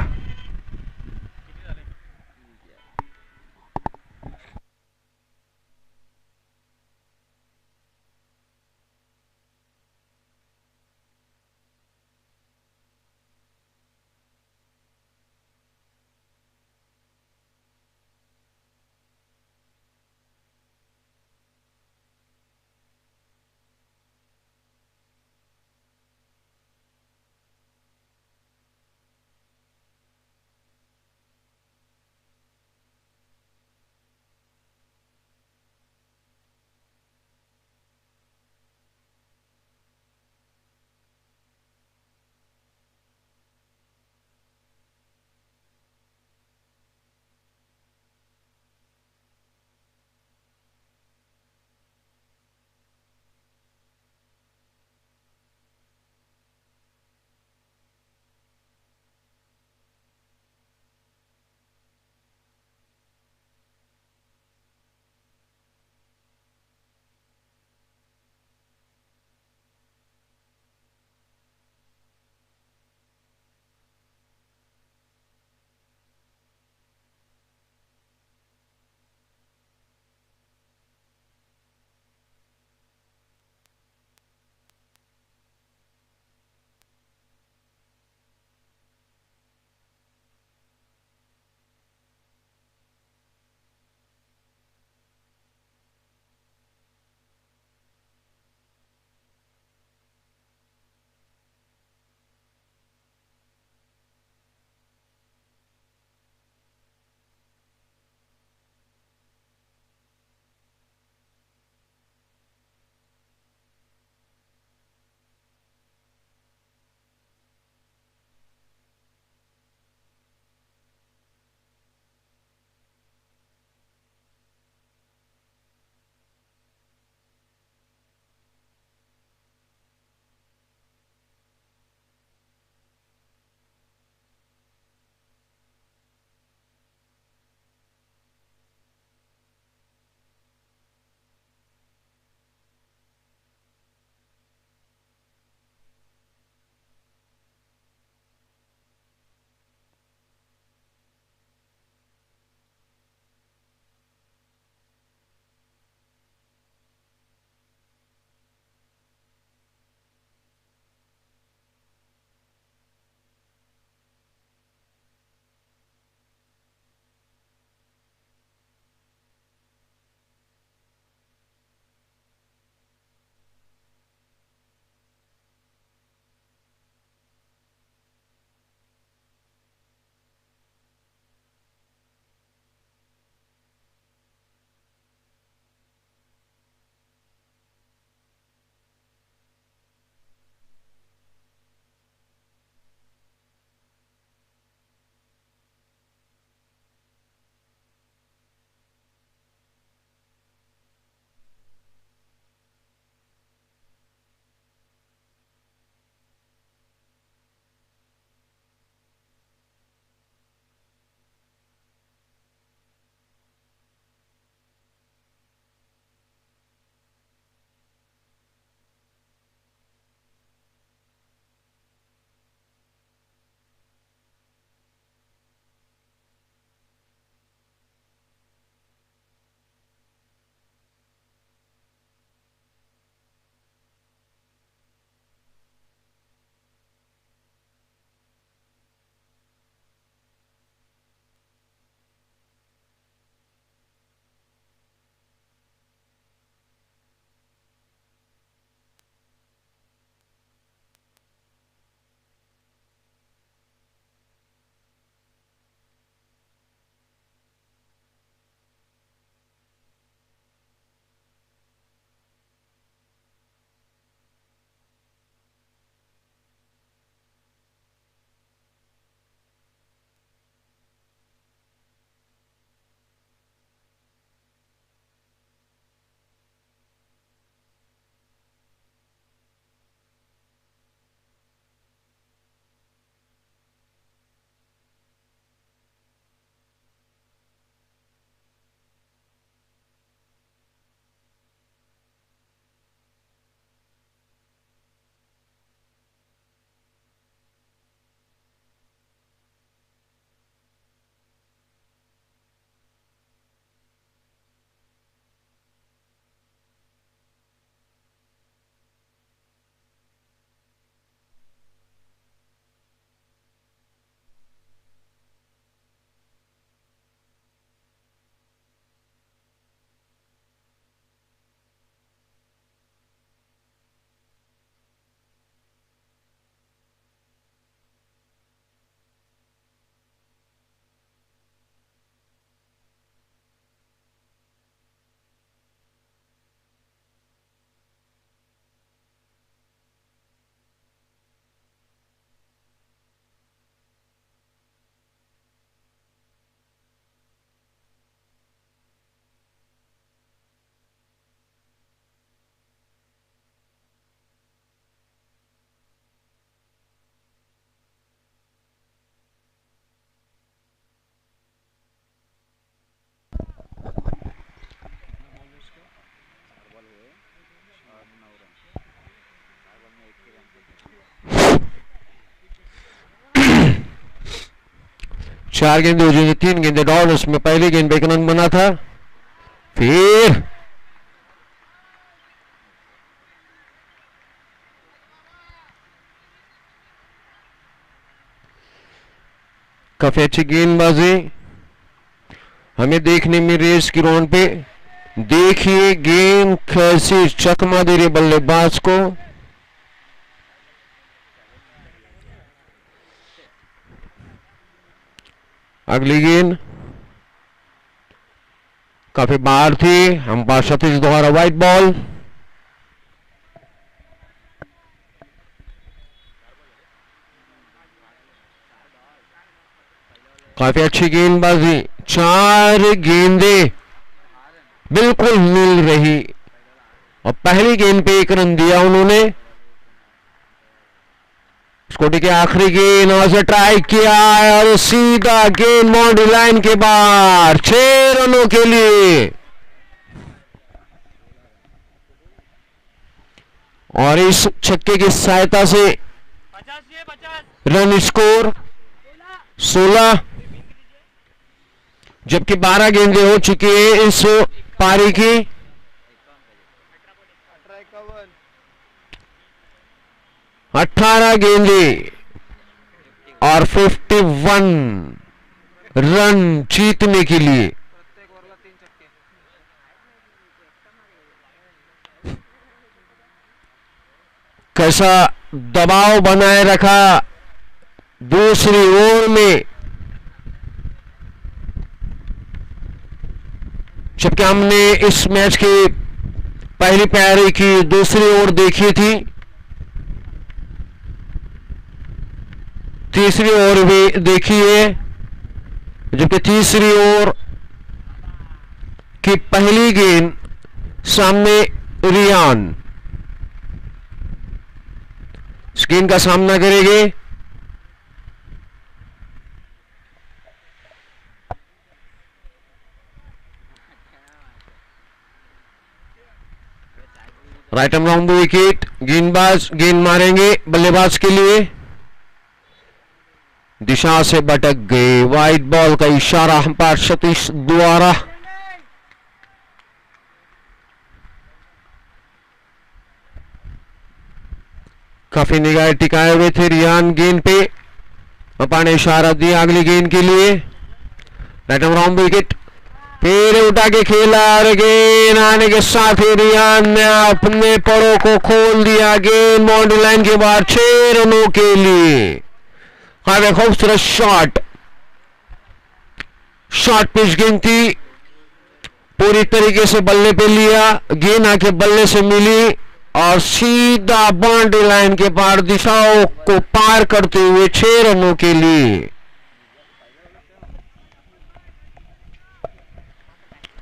4 गेंदे हो जाएंगी, 3 गेंदे डॉन, उसमें पहली गेंद पे एक रन बना था। फिर काफी अच्छी गेंदबाजी हमें देखने में रेस की राउंड पे। देखिए गेंद कैसी चकमा दे रही बल्लेबाज को। अगली गेंद काफी बाहर थी, अंपायर सतीश द्वारा वाइट बॉल। काफी अच्छी गेंदबाजी, 4 गेंदे बिल्कुल मिल रही और पहली गेंद पे 1 रन दिया उन्होंने। स्कोटी के आखिरी गेंद से ट्राई किया और सीधा गेंद बाउंड्री लाइन के बाहर, 6 रनों के लिए। और इस छक्के की सहायता से रन स्कोर 16, जबकि 12 गेंदें हो चुकी है इस पारी की। 18 गेंदें और 51 रन जीतने के लिए। कैसा दबाव बनाए रखा दूसरी ओवर में, जबकि हमने इस मैच की पहली पारी की दूसरी ओवर देखी थी, तीसरी ओवर भी देखी है, जबकि तीसरी ओवर की पहली गेंद सामने रियान इस गेंद का सामना करेंगे। राइट आर्म राउंड विकेट, गेंदबाज गेंद मारेंगे बल्लेबाज के लिए, दिशा से भटक गए, वाइट बॉल का इशारा अंपायर सतीश द्वारा। काफी निगाह टिकाए हुए थे रियान गेंद पे, अंपायर ने इशारा दिया अगली गेंद के लिए। राइट आर्म राउंड विकेट, फिर उठा के खेला और गेंद आने के साथ ही रियान ने अपने पड़ों को खोल दिया। गेंद बाउंड्री लाइन के बाहर, 6 रनों के लिए। काफी खूबसूरत शॉट पिच गेंद थी, पूरी तरीके से बल्ले पे लिया, गेंद आके बल्ले से मिली और सीधा बाउंड्री लाइन के पार दिशाओं को पार करते हुए 6 रनों के लिए।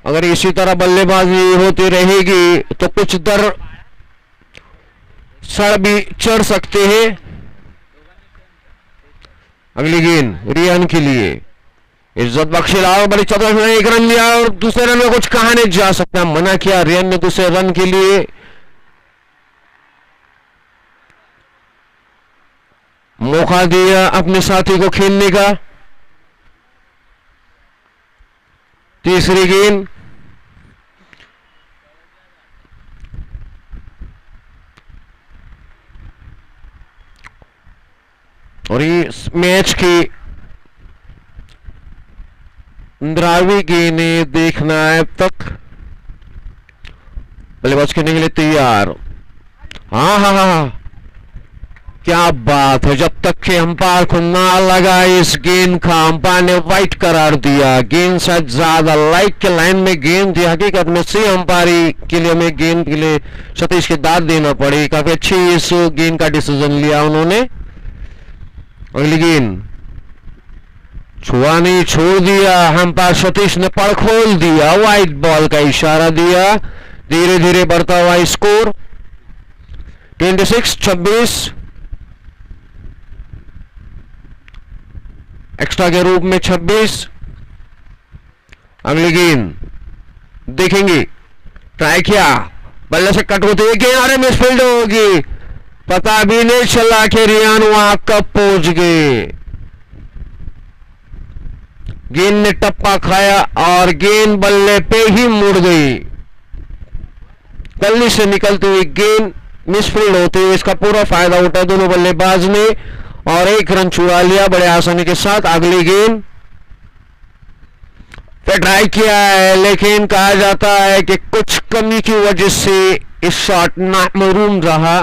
अगर इसी तरह बल्लेबाजी होती रहेगी तो कुछ दर सड़ भी चढ़ सकते हैं। अगली गेंद रियान के लिए, इज्जत बख्शी लाओ, बड़ी चौदह में 1 रन लिया और दूसरे रन में कुछ कहा नहीं जा सकता, मना किया रियान ने दूसरे रन के लिए। मौका दिया अपने साथी को खेलने का। तीसरी गेंद, और इस मैच की 15वीं गेंद देखना है अब तक। बल्लेबाज करने के लिए तैयार। हाँ हाँ हाँ, क्या बात है, जब तक कि अंपायर को ना लगा इस गेंद का, अंपायर ने वाइट करार दिया। गेंद शायद ज्यादा लाइक के लाइन में गेंद थी, हकीकत में सी अंपायरी के लिए हमें गेंद के लिए सतीश की दाद देना पड़ी। काफी अच्छी इस गेंद का डिसीजन लिया उन्होंने। अगली गेंद छुआ नहीं, छोड़ दिया, अंपायर सतीश ने पड़ खोल दिया, वाइट बॉल का इशारा दिया। धीरे धीरे बढ़ता हुआ स्कोर 26-26, एक्स्ट्रा के रूप में 26। अगली गेंद देखेंगे, ट्राई किया, बल्ले से कट होते हुए गेंद, अरे मिसफील्ड होगी, पता भी नहीं चला कि रियान वहां कब पहुंच गए। गेंद ने टप्पा खाया और गेंद बल्ले पे ही मुड़ गई। गली से निकलती हुई गेंद मिसफील्ड होते हुए इसका पूरा फायदा उठा दोनों बल्लेबाज ने और 1 रन चुरा लिया बड़े आसानी के साथ। अगली गेंद पे ट्राई किया है, लेकिन कहा जाता है कि कुछ कमी की वजह से इस शॉट नामरूम रहा।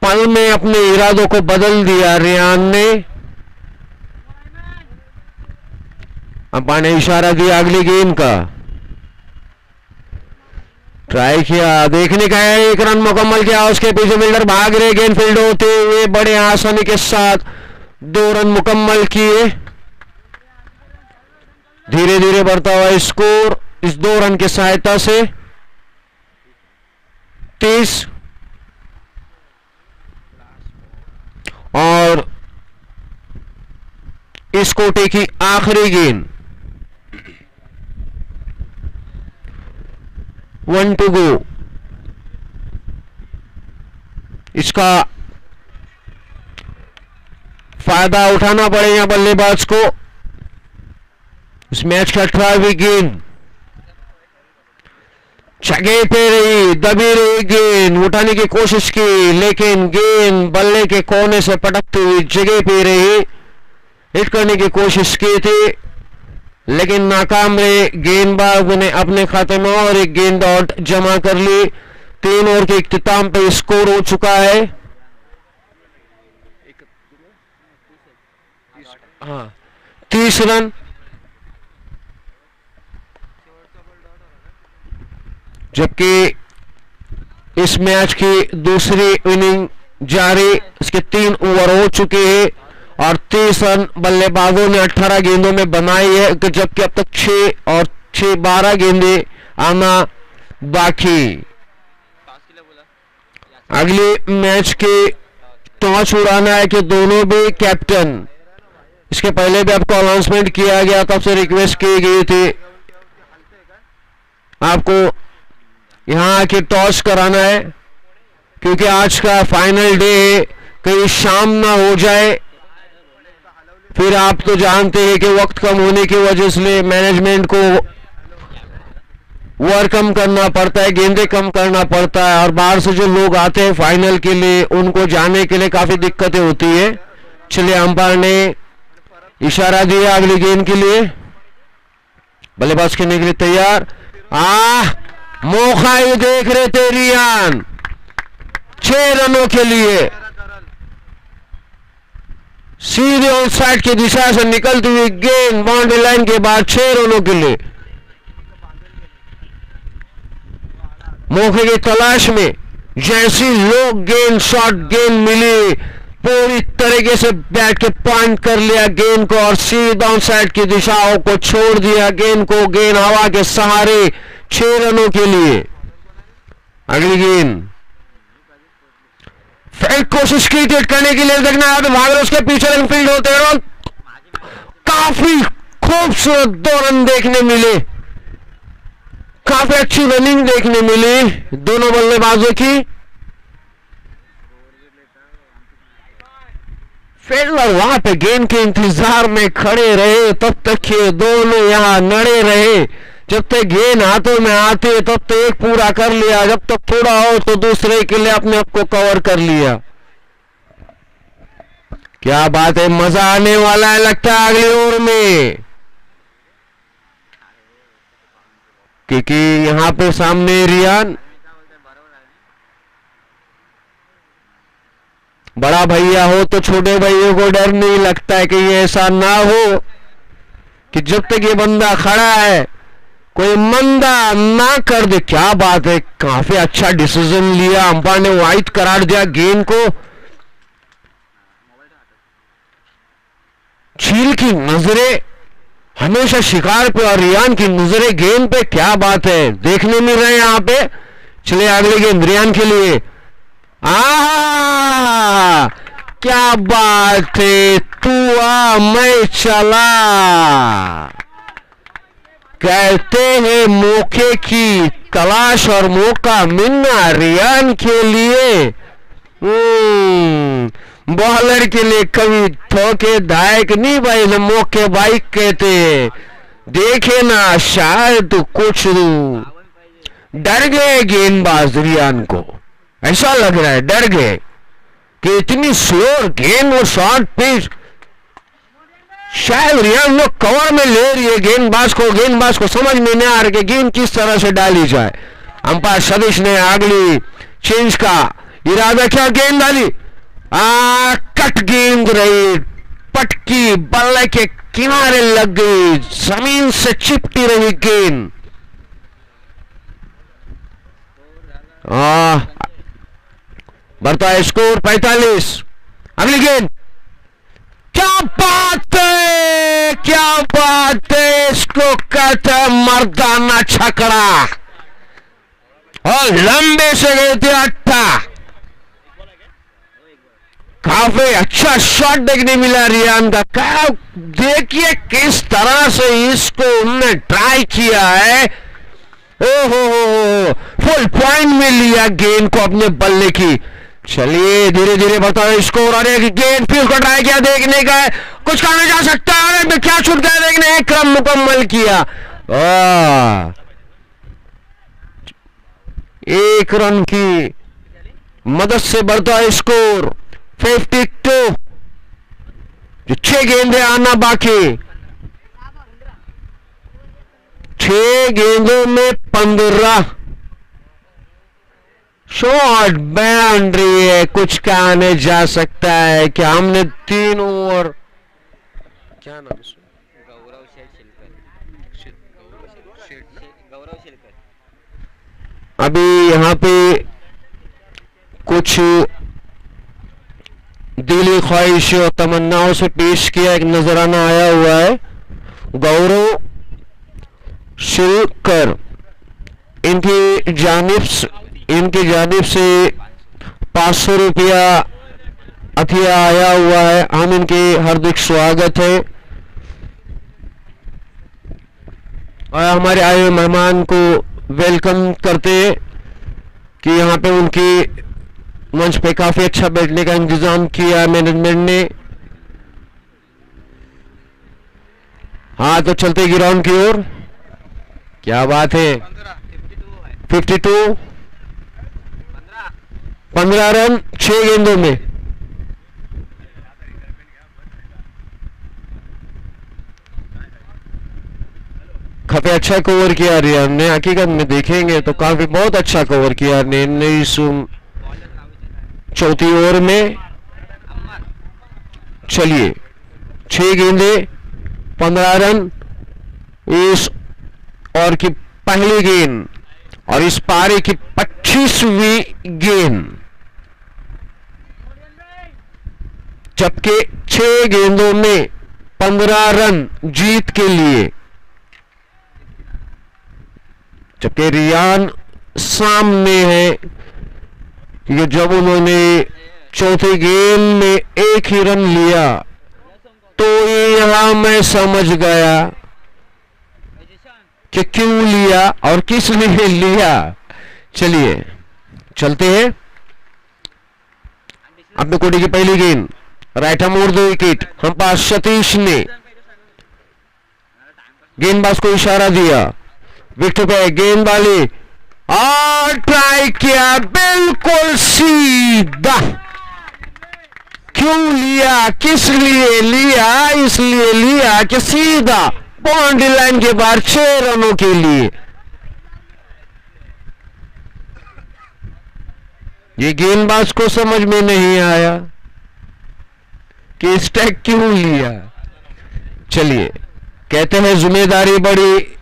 पल में अपने इरादों को बदल दिया रियान ने। अंपायर ने इशारा दिया अगली गेंद का। ट्राई किया, देखने का है, 1 रन मुकम्मल किया। उसके पीछे फील्डर भाग रहे, गेंद फील्ड होते हुए बड़े आसानी के साथ 2 रन मुकम्मल किए। धीरे धीरे बढ़ता हुआ स्कोर इस 2 रन की सहायता से 30 और इस कोटे की आखिरी गेंद 1 to go। इसका फायदा उठाना पड़ेगा बल्लेबाज को। इस मैच का 18वीं गेंद जगह पे रही, दबी रही गेंद, उठाने की कोशिश की, लेकिन गेंद बल्ले के कोने से पटकती हुई जगह पे रही। हिट करने की कोशिश की थी लेकिन नाकाम रहे। गेंदबाज ने अपने खाते में और एक गेंद और जमा कर ली। 3 ओवर के इख्तिताम पे स्कोर हो चुका है 30 रन। जबकि इस मैच की दूसरी इनिंग जारी, इसके 3 ओवर हो चुके हैं और 30 रन बल्लेबाजों ने 18 गेंदों में बनाई है, जबकि अब तक 6 और 12 गेंदें आना बाकी। अगले मैच के टॉस उड़ाना है कि दोनों भी कैप्टन, इसके पहले भी आपको अनाउंसमेंट किया गया, तब से रिक्वेस्ट की गई थी आपको यहां आके टॉस कराना है, क्योंकि आज का फाइनल डे है, कहीं शाम ना हो जाए। फिर आप तो जानते हैं कि वक्त कम होने की वजह से मैनेजमेंट को वर्क कम करना पड़ता है, गेंदे कम करना पड़ता है, और बाहर से जो लोग आते हैं फाइनल के लिए उनको जाने के लिए काफी दिक्कतें होती है। चलिए, अंपायर ने इशारा दिया अगली गेंद के लिए, बल्लेबाज खेलने के लिए तैयार। मौका ही देख रहे थे रियान 6 रनों के लिए, सीधे ऑन साइड की दिशा से निकलती हुई गेंद बाउंड्री लाइन के बाद 6 रनों के लिए। मौके की तलाश में जैसी लोग गेंद शॉट गेंद मिली, पूरी तरीके से बैट के पॉइंट कर लिया गेंद को और सीधा ऑन साइड की दिशाओं को छोड़ दिया गेंद को। गेंद हवा के सहारे 6 रनों के लिए। अगली गेंद फिर कोशिश की हिट करने के लिए, देखना है भाग रहे उसके पीछे रन फील्ड होते हैं। काफी खूबसूरत 2 रन देखने मिले, काफी अच्छी रनिंग देखने मिली दोनों बल्लेबाजों की। फील्डर वहां पे गेंद के इंतजार में खड़े रहे, तब तक ये दोनों यहां नड़े रहे। जब तक गेंद हाथों में आती है तब तक एक पूरा कर लिया, जब तक थोड़ा हो तो दूसरे के लिए अपने आप को कवर कर लिया। क्या बात है, मजा आने वाला है लगता है अगली ओवर में, क्योंकि यहां पे सामने रियान बड़ा भैया हो तो छोटे भैया को डर नहीं लगता है कि ये ऐसा ना हो कि जब तक ये बंदा खड़ा है कोई मंदा ना कर दे। क्या बात है, काफी अच्छा डिसीजन लिया, अंपायर ने वाइड करार दिया गेंद को। झील की नजरें हमेशा शिकार पे और रियान की नजरें गेंद पे, क्या बात है, देखने मिल रहे हैं यहां पे। चलिए अगली गेंद रियान के लिए। क्या बात है, तू आ मैं चला, कहते हैं मौके की तलाश और मौका मिलना रियान के लिए। बॉलर के लिए कभी धोखेदायक नहीं भाई, न मौके बाइक कहते हैं। देखे ना शायद तो कुछ डर गए गेंदबाज रियान को, ऐसा लग रहा है डर गए कि इतनी स्लो गेंद और शॉर्ट पिच, शायद रियान लोग कवर में ले रही है गेंदबाज को समझ में नहीं आ रहा कि गेंद किस तरह से डाली जाए। अंपायर सतीश ने अगली चेंज का इरादा किया, गेंद डाली, कट गेंद रही, पटकी बल्ले के किनारे लग गई, जमीन से चिपटी रही गेंद। बढ़ता है स्कोर 45। अगली गेंद, क्या बात है, क्या बात है, इसको कहते हैं मर्दाना छकड़ा, और लंबे से गए थे अट्टा। काफी अच्छा शॉट देखने मिला रियान का। क्या देखिए किस तरह से इसको उन्होंने ट्राई किया है। ओहो, फुल पॉइंट में लिया गेंद को अपने बल्ले की। चलिए धीरे धीरे बताओ स्कोर। और एक गेंद फिर उसको ट्राई किया, देखने का है कुछ करना जा सकता है। अरे क्या छूट गया, देखने एक क्रम मुकम्मल किया, एक रन की मदद से बढ़ता है स्कोर 52। जो 6 गेंदें आना बाकी, 6 गेंदों में 15 शॉर्ट बाउंड्री है, कुछ कहने जा सकता है कि हमने 3 ओवर, क्या नाम है, गौरव शेलकर। अभी यहाँ पे कुछ दिली ख्वाहिश और तमन्नाओं से पेश किया एक नजराना आया हुआ है। गौरव शेलकर इनकी जानिब से 500 रुपया अथिया आया हुआ है। हम इनके हार्दिक स्वागत है और हमारे आए हुए मेहमान को वेलकम करते हैं कि यहाँ पे उनकी मंच पे काफी अच्छा बैठने का इंतजाम किया मैनेजमेंट ने। हाँ तो चलते ग्राउंड की ओर, क्या बात है। 52, 15 रन 6 गेंदों में। काफी अच्छा कवर किया रियान ने, हकीकत में देखेंगे तो काफी बहुत अच्छा कवर किया ने इस चौथी ओवर में। चलिए 6 गेंदे 15 रन इस ओवर की पहली गेंद और इस पारी की 25वीं गेंद, जबकि 6 गेंदों में 15 रन जीत के लिए, जबकि रियान सामने है कि जब उन्होंने चौथी गेंद में 1 ही रन लिया तो यहां मैं समझ गया कि क्यों लिया और किस लिए लिया। चलिए चलते हैं। अपने कोटी की पहली गेंद, राइट हैंड मोड़ 2 विकेट। हम पास सतीश ने गेंदबाज को इशारा दिया, विकेट पे गेंद वाली और ट्राई किया, बिल्कुल सीधा। क्यों लिया, किस लिए लिया, इसलिए लिया कि सीधा बाउंड्री लाइन के बाहर 6 रनों के लिए। ये गेंदबाज को समझ में नहीं आया कि स्ट्राइक क्यों लिया। चलिए कहते हैं जिम्मेदारी बड़ी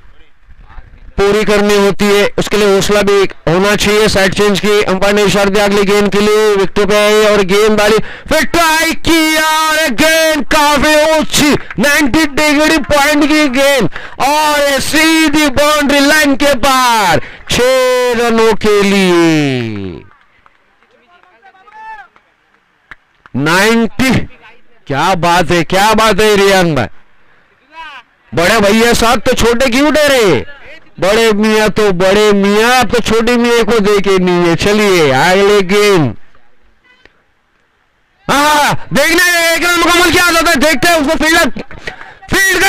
पूरी करनी होती है, उसके लिए हौसला भी होना चाहिए। साइड चेंज की अंपायर ने इशारा दिया अगली गेंद के लिए, विकेट पे आई और गेंद डाली, फिर ट्राई किया और गेंद काफी ऊंची 90 डिग्री पॉइंट की गेंद और सीधी बाउंड्री लाइन के पार 6 रनों के लिए 90। क्या बात है, क्या बात है रियान भाई। बड़े भैया साथ तो छोटे क्यों डरे, बड़े मियाँ तो बड़े मियाँ, अब तो छोटी मियाँ को देखे नहीं है। चलिए अगले गेंद हाँ देखना है, एक रन मुकम्मल किया जाता है, देखते हैं उसको फील्ड फील्ड